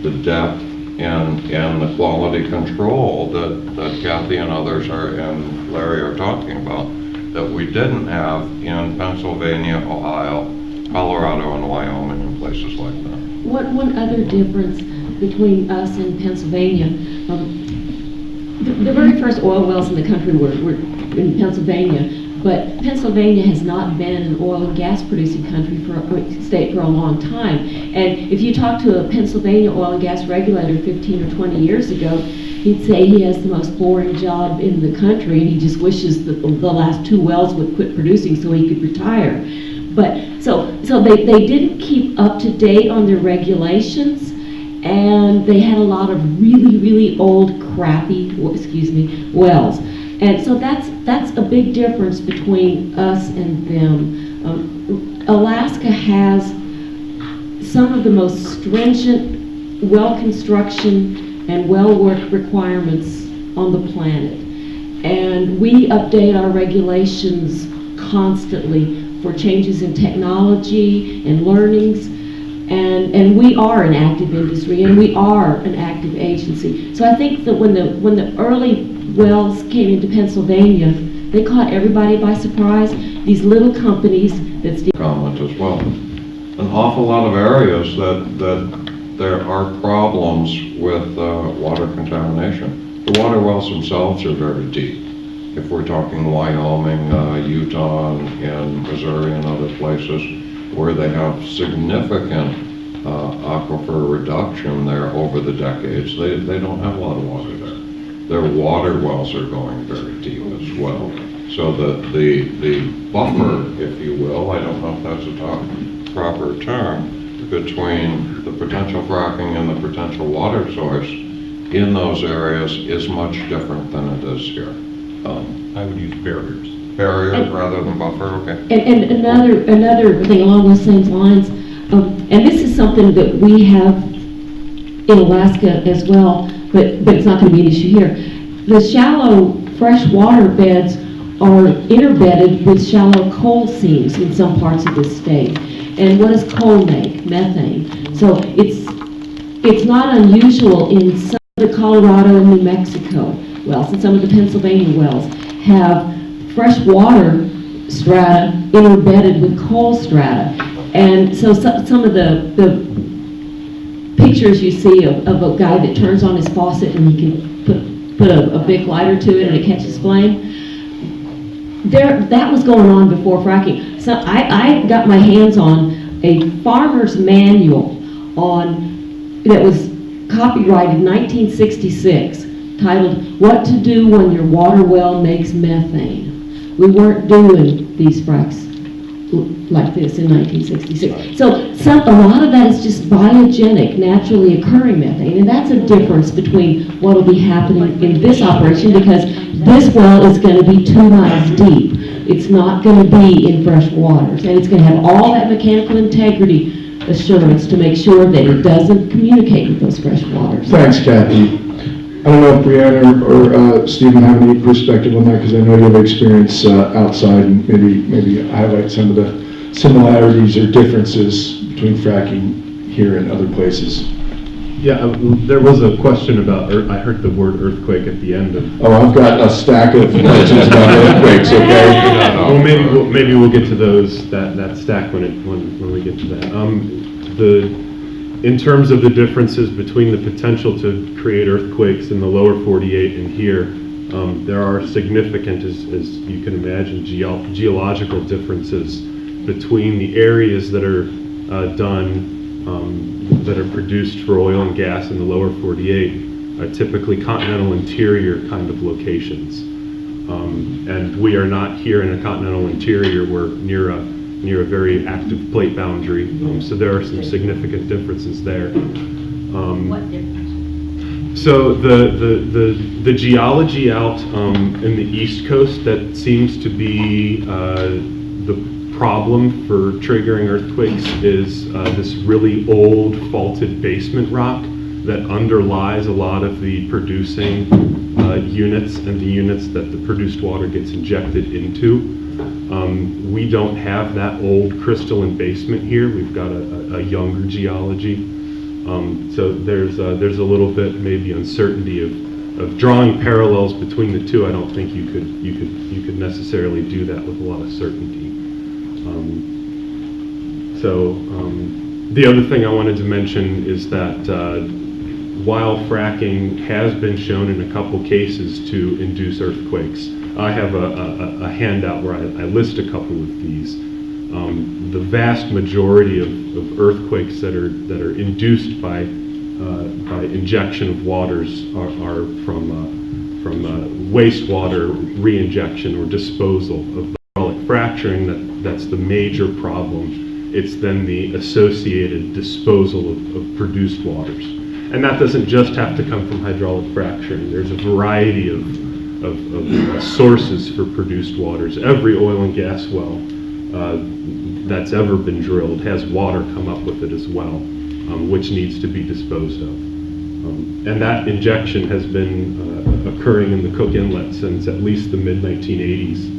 the depth, and the quality control that Kathy and others and Larry are talking about that we didn't have in Pennsylvania, Ohio, Colorado, and Wyoming, and places like that. One other difference between us and Pennsylvania, the very first oil wells in the country were in Pennsylvania, But Pennsylvania has not been an oil and gas producing state for a long time. And if you talk to a Pennsylvania oil and gas regulator 15 or 20 years ago, he'd say he has the most boring job in the country, and he just wishes that the last 2 wells would quit producing so he could retire. But so they didn't keep up to date on their regulations, and they had a lot of really old, crappy, wells. And so that's a big difference between us and them. Alaska has some of the most stringent well construction and well work requirements on the planet. And we update our regulations constantly for changes in technology and learnings. And we are an active industry, and we are an active agency. So I think that when the early wells came into Pennsylvania, they caught everybody by surprise. These little companies that comment as well. An awful lot of areas that there are problems with water contamination. The water wells themselves are very deep. If we're talking Wyoming, Utah, and Missouri and other places where they have significant aquifer reduction there over the decades, they don't have a lot of water there. Their water wells are going very deep as well. So the buffer, if you will, I don't know if that's a proper term, between the potential fracking and the potential water source in those areas is much different than it is here. I would use barriers. Barrier rather than buffer, okay. And another thing along those same lines, and this is something that we have in Alaska as well, but it's not going to be an issue here. The shallow freshwater beds are interbedded with shallow coal seams in some parts of the state. And what does coal make? Methane. So it's not unusual in some of the Colorado and New Mexico wells, and some of the Pennsylvania wells have freshwater strata interbedded with coal strata. And so some of the pictures you see of a guy that turns on his faucet and he can put a big lighter to it and it catches flame. That was going on before fracking. So I got my hands on a farmer's manual that was copyrighted 1966, titled "What to Do When Your Water Well Makes Methane." We weren't doing these fracks like this in 1966. So a lot of that is just biogenic, naturally occurring methane, and that's a difference between what will be happening in this operation, because this well is going to be 2 miles deep. It's not going to be in fresh waters, and it's going to have all that mechanical integrity assurance to make sure that it doesn't communicate with those fresh waters. Thanks, Kathy. I don't know if Brianna or Stephen have any perspective on that, because I know you have experience outside, and maybe highlight some of the similarities or differences between fracking here and other places. Yeah, there was a question about, I heard the word earthquake at the end of. Oh, I've got a stack of questions about earthquakes, okay? Well, maybe we'll get to those, that stack when we get to that. In terms of the differences between the potential to create earthquakes in the lower 48 and here, there are significant, as you can imagine, geological differences between the areas that are that are produced for oil and gas in the lower 48, typically continental interior kind of locations. And we are not here in a continental interior. We're near a very active plate boundary, so there are some significant differences there. What difference? So the geology out in the East Coast that seems to be the problem for triggering earthquakes is this really old faulted basement rock that underlies a lot of the producing units and the units that the produced water gets injected into. We don't have that old crystalline basement here. We've got a younger geology. So there's a little bit maybe uncertainty of drawing parallels between the two. I don't think you could necessarily do that with a lot of certainty. The other thing I wanted to mention is that while fracking has been shown in a couple cases to induce earthquakes, I have a handout where I list a couple of these. The vast majority of earthquakes that are induced by injection of waters are from wastewater reinjection or disposal of hydraulic fracturing. That's the major problem. It's then the associated disposal of produced waters. And that doesn't just have to come from hydraulic fracturing. There's a variety of sources for produced waters. Every oil and gas well that's ever been drilled has water come up with it as well, which needs to be disposed of. And that injection has been occurring in the Cook Inlet since at least the mid-1980s.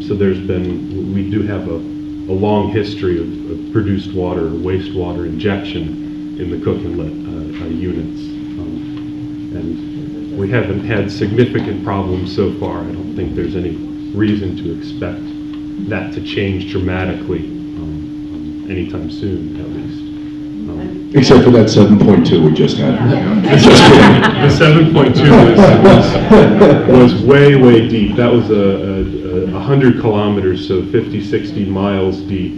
So we do have a long history of produced water, wastewater injection in the Cook Inlet units. And we haven't had significant problems so far. I don't think there's any reason to expect that to change dramatically anytime soon, at least. Except for that 7.2 we just had. Just kidding. The 7.2 was way deep. That was 100 kilometers, so 50, 60 miles deep.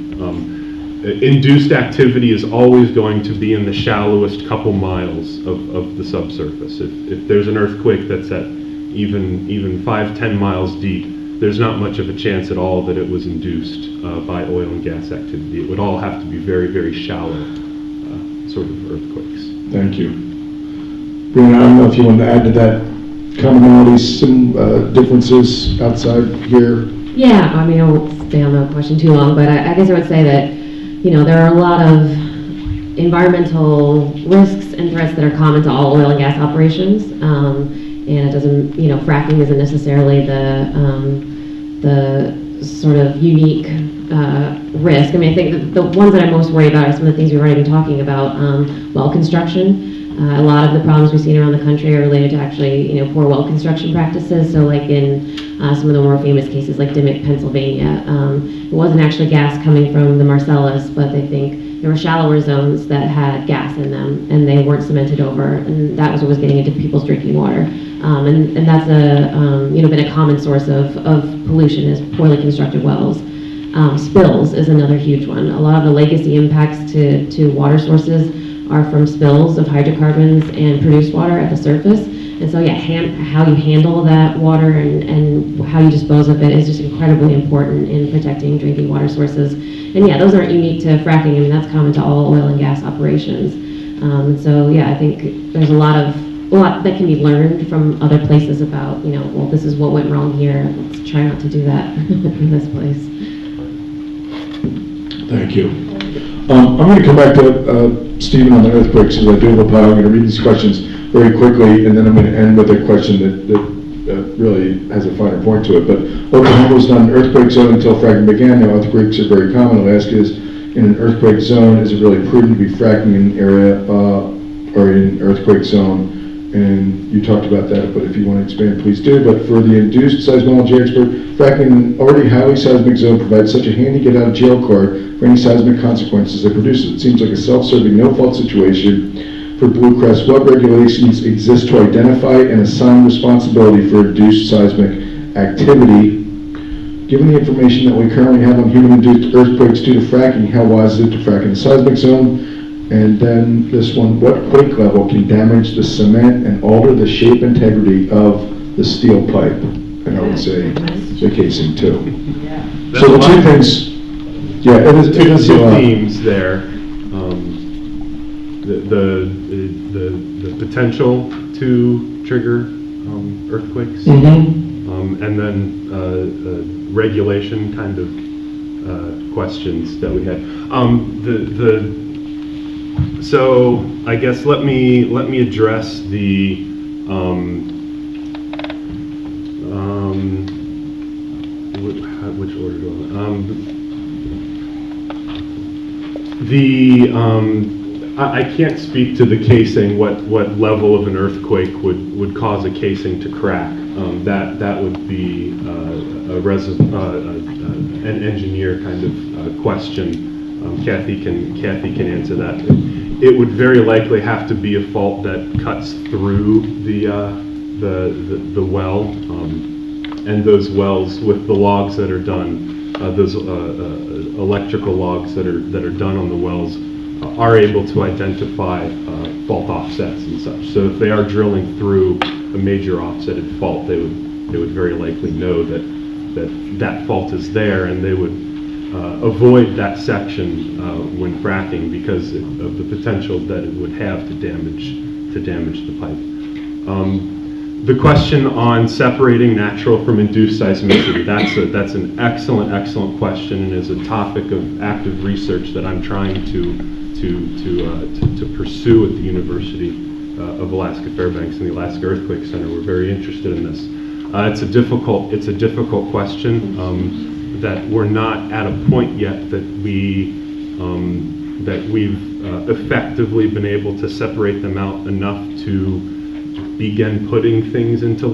Induced activity is always going to be in the shallowest couple miles of the subsurface. If there's an earthquake that's at even 5-10 miles deep, there's not much of a chance at all that it was induced by oil and gas activity. It would all have to be very shallow sort of earthquakes. Thank you. Bruno, I don't know if you want to add to that, commonalities, some differences outside here. Yeah, I mean, I won't stay on the question too long, but I guess I would say that, there are a lot of environmental risks and threats that are common to all oil and gas operations. And it doesn't, fracking isn't necessarily the sort of unique risk. I mean, I think the ones that I'm most worried about are some of the things we've already been talking about. Well construction. A lot of the problems we've seen around the country are related to actually, poor well construction practices. So like in some of the more famous cases like Dimmick, Pennsylvania, it wasn't actually gas coming from the Marcellus, but they think there were shallower zones that had gas in them and they weren't cemented over, and that was what was getting into people's drinking water. And that's been a common source of pollution is poorly constructed wells. Spills is another huge one. A lot of the legacy impacts to water sources are from spills of hydrocarbons and produced water at the surface. And so, how you handle that water and how you dispose of it is just incredibly important in protecting drinking water sources. And those aren't unique to fracking. I mean, that's common to all oil and gas operations. I think there's a lot that can be learned from other places about, this is what went wrong here. Let's try not to do that in this place. Thank you. I'm going to come back to Stephen on the earthquakes as I do have a pile. I'm going to read these questions very quickly, and then I'm going to end with a question that really has a finer point to it. But Oklahoma was not an earthquake zone until fracking began. Now earthquakes are very common. I'll ask you is, in an earthquake zone, is it really prudent to be fracking in an area or in an earthquake zone? And you talked about that, but if you want to expand, please do. But for the induced seismology expert, fracking in an already highly seismic zone provides such a handy get-out-of-jail card for any seismic consequences it produces. It seems like a self-serving, no-fault situation for Blue Crest. What regulations exist to identify and assign responsibility for induced seismic activity? Given the information that we currently have on human-induced earthquakes due to fracking, how wise is it to frack in a seismic zone? And then this one, what quake level can damage the cement and alter the shape integrity of the steel pipe? And I would say the casing too. So the two things, it is two themes there. The potential to trigger earthquakes, and then regulation kind of questions that we had. So I guess let me address the which order do I I can't speak to the casing, what level of an earthquake would cause a casing to crack. That would be an engineer kind of question. Kathy can answer that. It would very likely have to be a fault that cuts through the well, and those wells with the logs that are done, those electrical logs that are done on the wells are able to identify fault offsets and such. So if they are drilling through a major offsetted fault, they would very likely know that fault is there, and they would avoid that section when fracking because of the potential that it would have to damage the pipe. The question on separating natural from induced seismicity, that's an excellent question, and is a topic of active research that I'm trying to pursue at the University of Alaska Fairbanks and the Alaska Earthquake Center. We're very interested in this. It's a difficult question that we're not at a point yet that we've effectively been able to separate them out enough to begin putting things into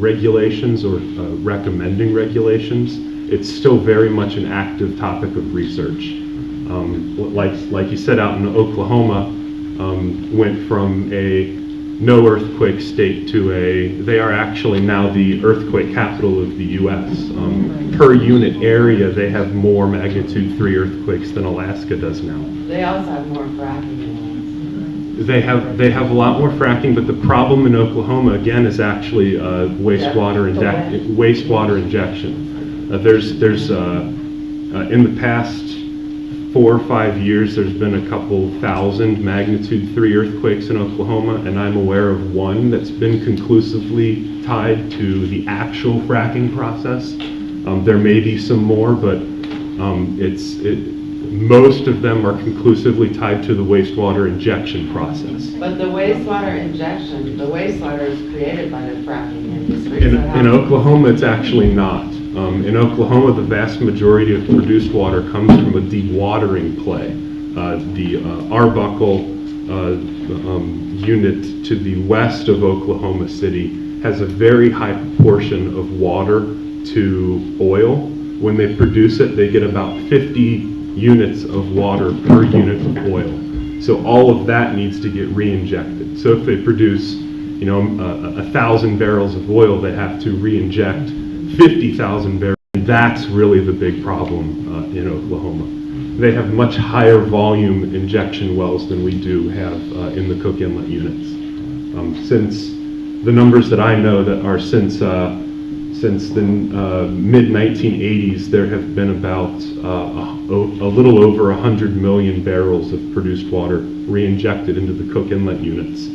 regulations or recommending regulations. It's still very much an active topic of research. Like you said, out in Oklahoma, went from a no earthquake state to they are actually now the earthquake capital of the U.S. Per unit area, they have more magnitude 3 earthquakes than Alaska does now. They also have more fracking. They have a lot more fracking, but the problem in Oklahoma again is actually wastewater injection. There's in the past 4 or 5 years, there's been a couple thousand magnitude 3 earthquakes in Oklahoma, and I'm aware of one that's been conclusively tied to the actual fracking process. There may be some more, but most of them are conclusively tied to the wastewater injection process. But the wastewater injection, the wastewater is created by the fracking industry. In Oklahoma, it's actually not. In Oklahoma, the vast majority of produced water comes from a dewatering play. The Arbuckle unit to the west of Oklahoma City has a very high proportion of water to oil. When they produce it, they get about 50 units of water per unit of oil. So all of that needs to get re-injected. So if they produce, 1,000 barrels of oil, they have to re-inject 50,000 barrels. And that's really the big problem in Oklahoma. They have much higher volume injection wells than we do have in the Cook Inlet units. Since the numbers that I know that are since the mid-1980s, there have been about a little over 100 million barrels of produced water re-injected into the Cook Inlet units.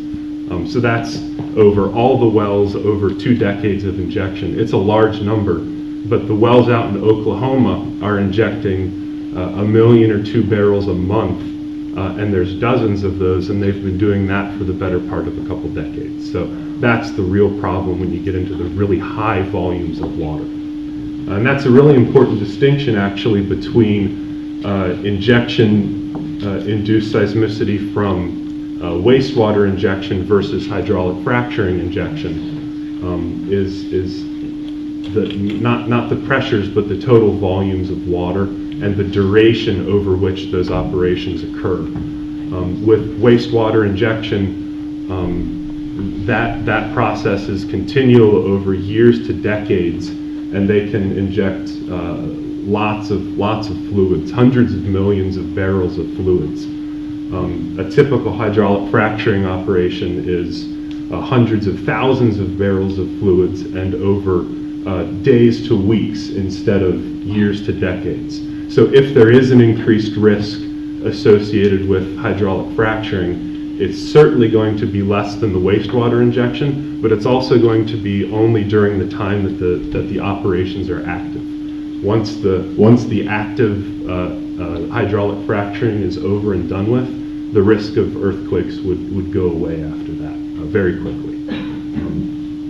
So that's over all the wells over 2 decades of injection. It's a large number, but the wells out in Oklahoma are injecting 1 million or 2 barrels a month, and there's dozens of those, and they've been doing that for the better part of a couple decades. So that's the real problem when you get into the really high volumes of water. And that's a really important distinction, actually, between injection-induced seismicity from wastewater injection versus hydraulic fracturing injection. Is not the pressures, but the total volumes of water and the duration over which those operations occur. With wastewater injection, that process is continual over years to decades, and they can inject lots of fluids, hundreds of millions of barrels of fluids. A typical hydraulic fracturing operation is hundreds of thousands of barrels of fluids and over days to weeks instead of years to decades. So if there is an increased risk associated with hydraulic fracturing, it's certainly going to be less than the wastewater injection, but it's also going to be only during the time that the operations are active. Once the active hydraulic fracturing is over and done with, the risk of earthquakes would go away after that very quickly.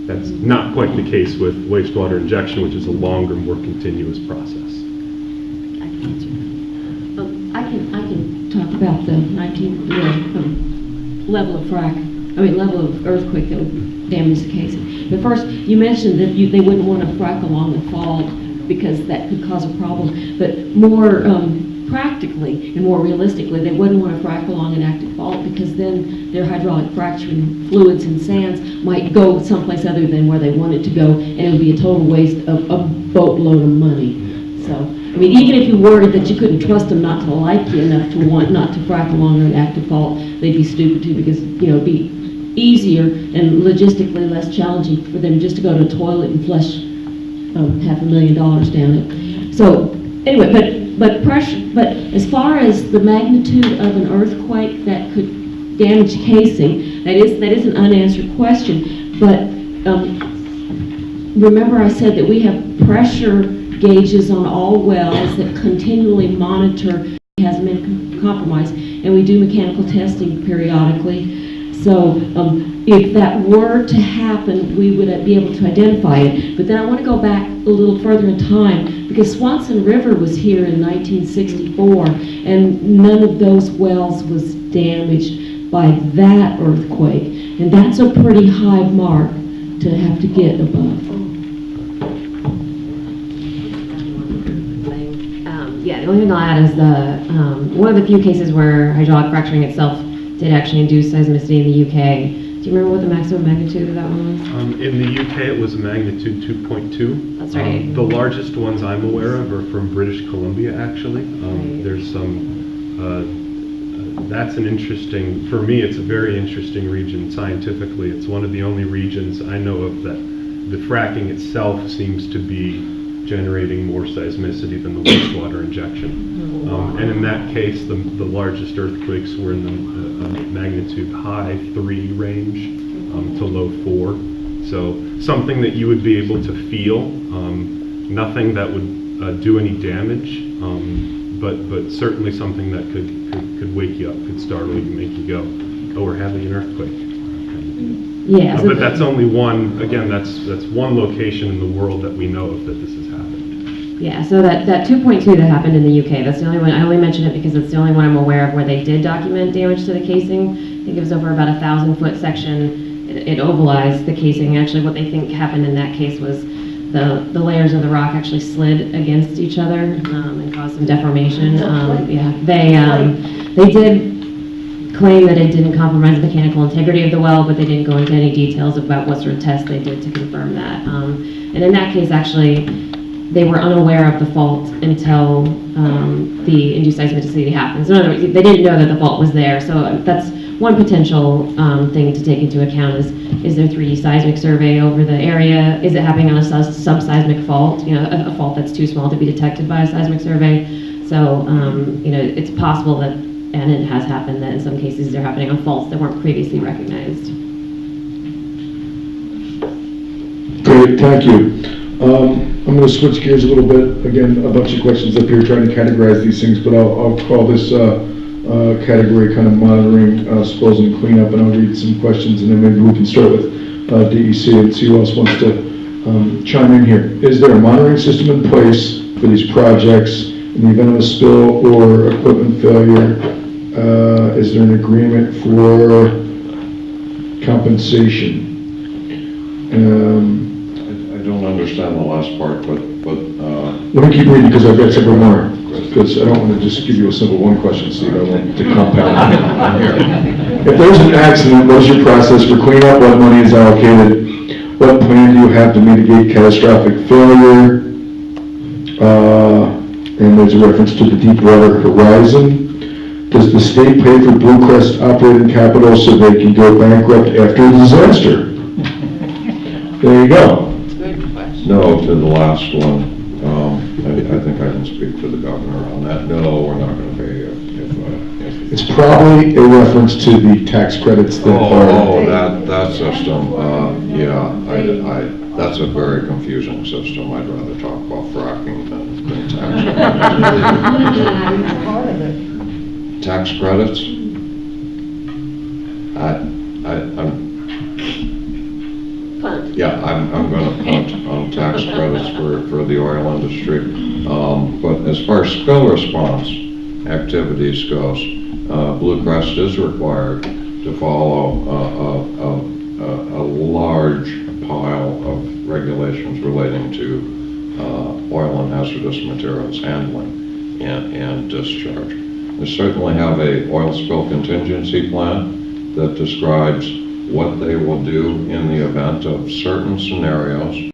That's not quite the case with wastewater injection, which is a longer, more continuous process. I can talk about the level of level of earthquake that would damage the casing. But first, you mentioned that they wouldn't want to frack along the fault because that could cause a problem. But more practically and more realistically, they wouldn't want to frack along an active fault because then their hydraulic fracturing fluids and sands might go someplace other than where they want it to go, and it would be a total waste of a boatload of money. So, I mean, even if you worried that you couldn't trust them not to like you enough to want not to frack along an active fault, they'd be stupid too, because, it'd be easier and logistically less challenging for them just to go to a toilet and flush $500,000 down it. So, anyway, but as far as the magnitude of an earthquake that could damage casing, that is an unanswered question. But remember I said that we have pressure gauges on all wells that continually monitor if it hasn't been compromised, and we do mechanical testing periodically. So if that were to happen, we would be able to identify it. But then I want to go back a little further in time, because Swanson River was here in 1964, and none of those wells was damaged by that earthquake. And that's a pretty high mark to have to get above. Yeah, the only thing I'll add is one of the few cases where hydraulic fracturing itself did actually induce seismicity in the UK. Do you remember what the maximum magnitude of that one was? In the UK, it was a magnitude 2.2. That's right. The largest ones I'm aware of are from British Columbia, actually. There's some, that's an interesting, for me, it's a very interesting region scientifically. It's one of the only regions I know of that the fracking itself seems to be generating more seismicity than the wastewater injection. And in that case, the largest earthquakes were in the magnitude high 3 range to low 4. So something that you would be able to feel, nothing that would do any damage, but certainly something that could wake you up, could startle you, make you go, oh, we're having an earthquake. Yeah. But that's only one, again, that's one location in the world that we know of that this has happened. Yeah, so that 2.2 that happened in the UK, that's the only one, I only mention it because it's the only one I'm aware of where they did document damage to the casing. I think it was over about 1,000-foot section. It ovalized the casing. Actually, what they think happened in that case was the layers of the rock actually slid against each other and caused some deformation. They did claim that it didn't compromise the mechanical integrity of the well, but they didn't go into any details about what sort of tests they did to confirm that. And in that case, actually, they were unaware of the fault until the induced seismicity happened. So in other words, they didn't know that the fault was there. So that's one potential thing to take into account is there 3D seismic survey over the area? Is it happening on a subseismic fault? A fault that's too small to be detected by a seismic survey. So it's possible that, and it has happened, that in some cases they're happening on faults that weren't previously recognized. Great, thank you. I'm going to switch gears a little bit. Again, a bunch of questions up here trying to categorize these things, but I'll call this category kind of monitoring, disposal, and cleanup, and I'll read some questions, and then maybe we can start with DEC and see who else wants to chime in here. Is there a monitoring system in place for these projects in the event of a spill or equipment failure? Is there an agreement for compensation? I don't understand the last part, but let me keep reading because I've got several more. Because I don't want to just give you a simple one question, Steve. I want to compound. If there's an accident, what's your process for cleanup? What money is allocated? What plan do you have to mitigate catastrophic failure? And there's a reference to the Deepwater Horizon. Does the state pay for Blue Crest operating capital so they can go bankrupt after a disaster? There you go. Good question. no to the last one. I think I can speak to the governor on that. No, we're not going to pay you if It's probably a reference to the tax credits that are... that system, that's a very confusing system. I'd rather talk about fracking than tax. Tax credits? I'm going to punt on tax credits for the oil industry. But as far as spill response activities goes, Blue Crest is required to follow a large pile of regulations relating to oil and hazardous materials handling. and discharge. They certainly have a oil spill contingency plan that describes what they will do in the event of certain scenarios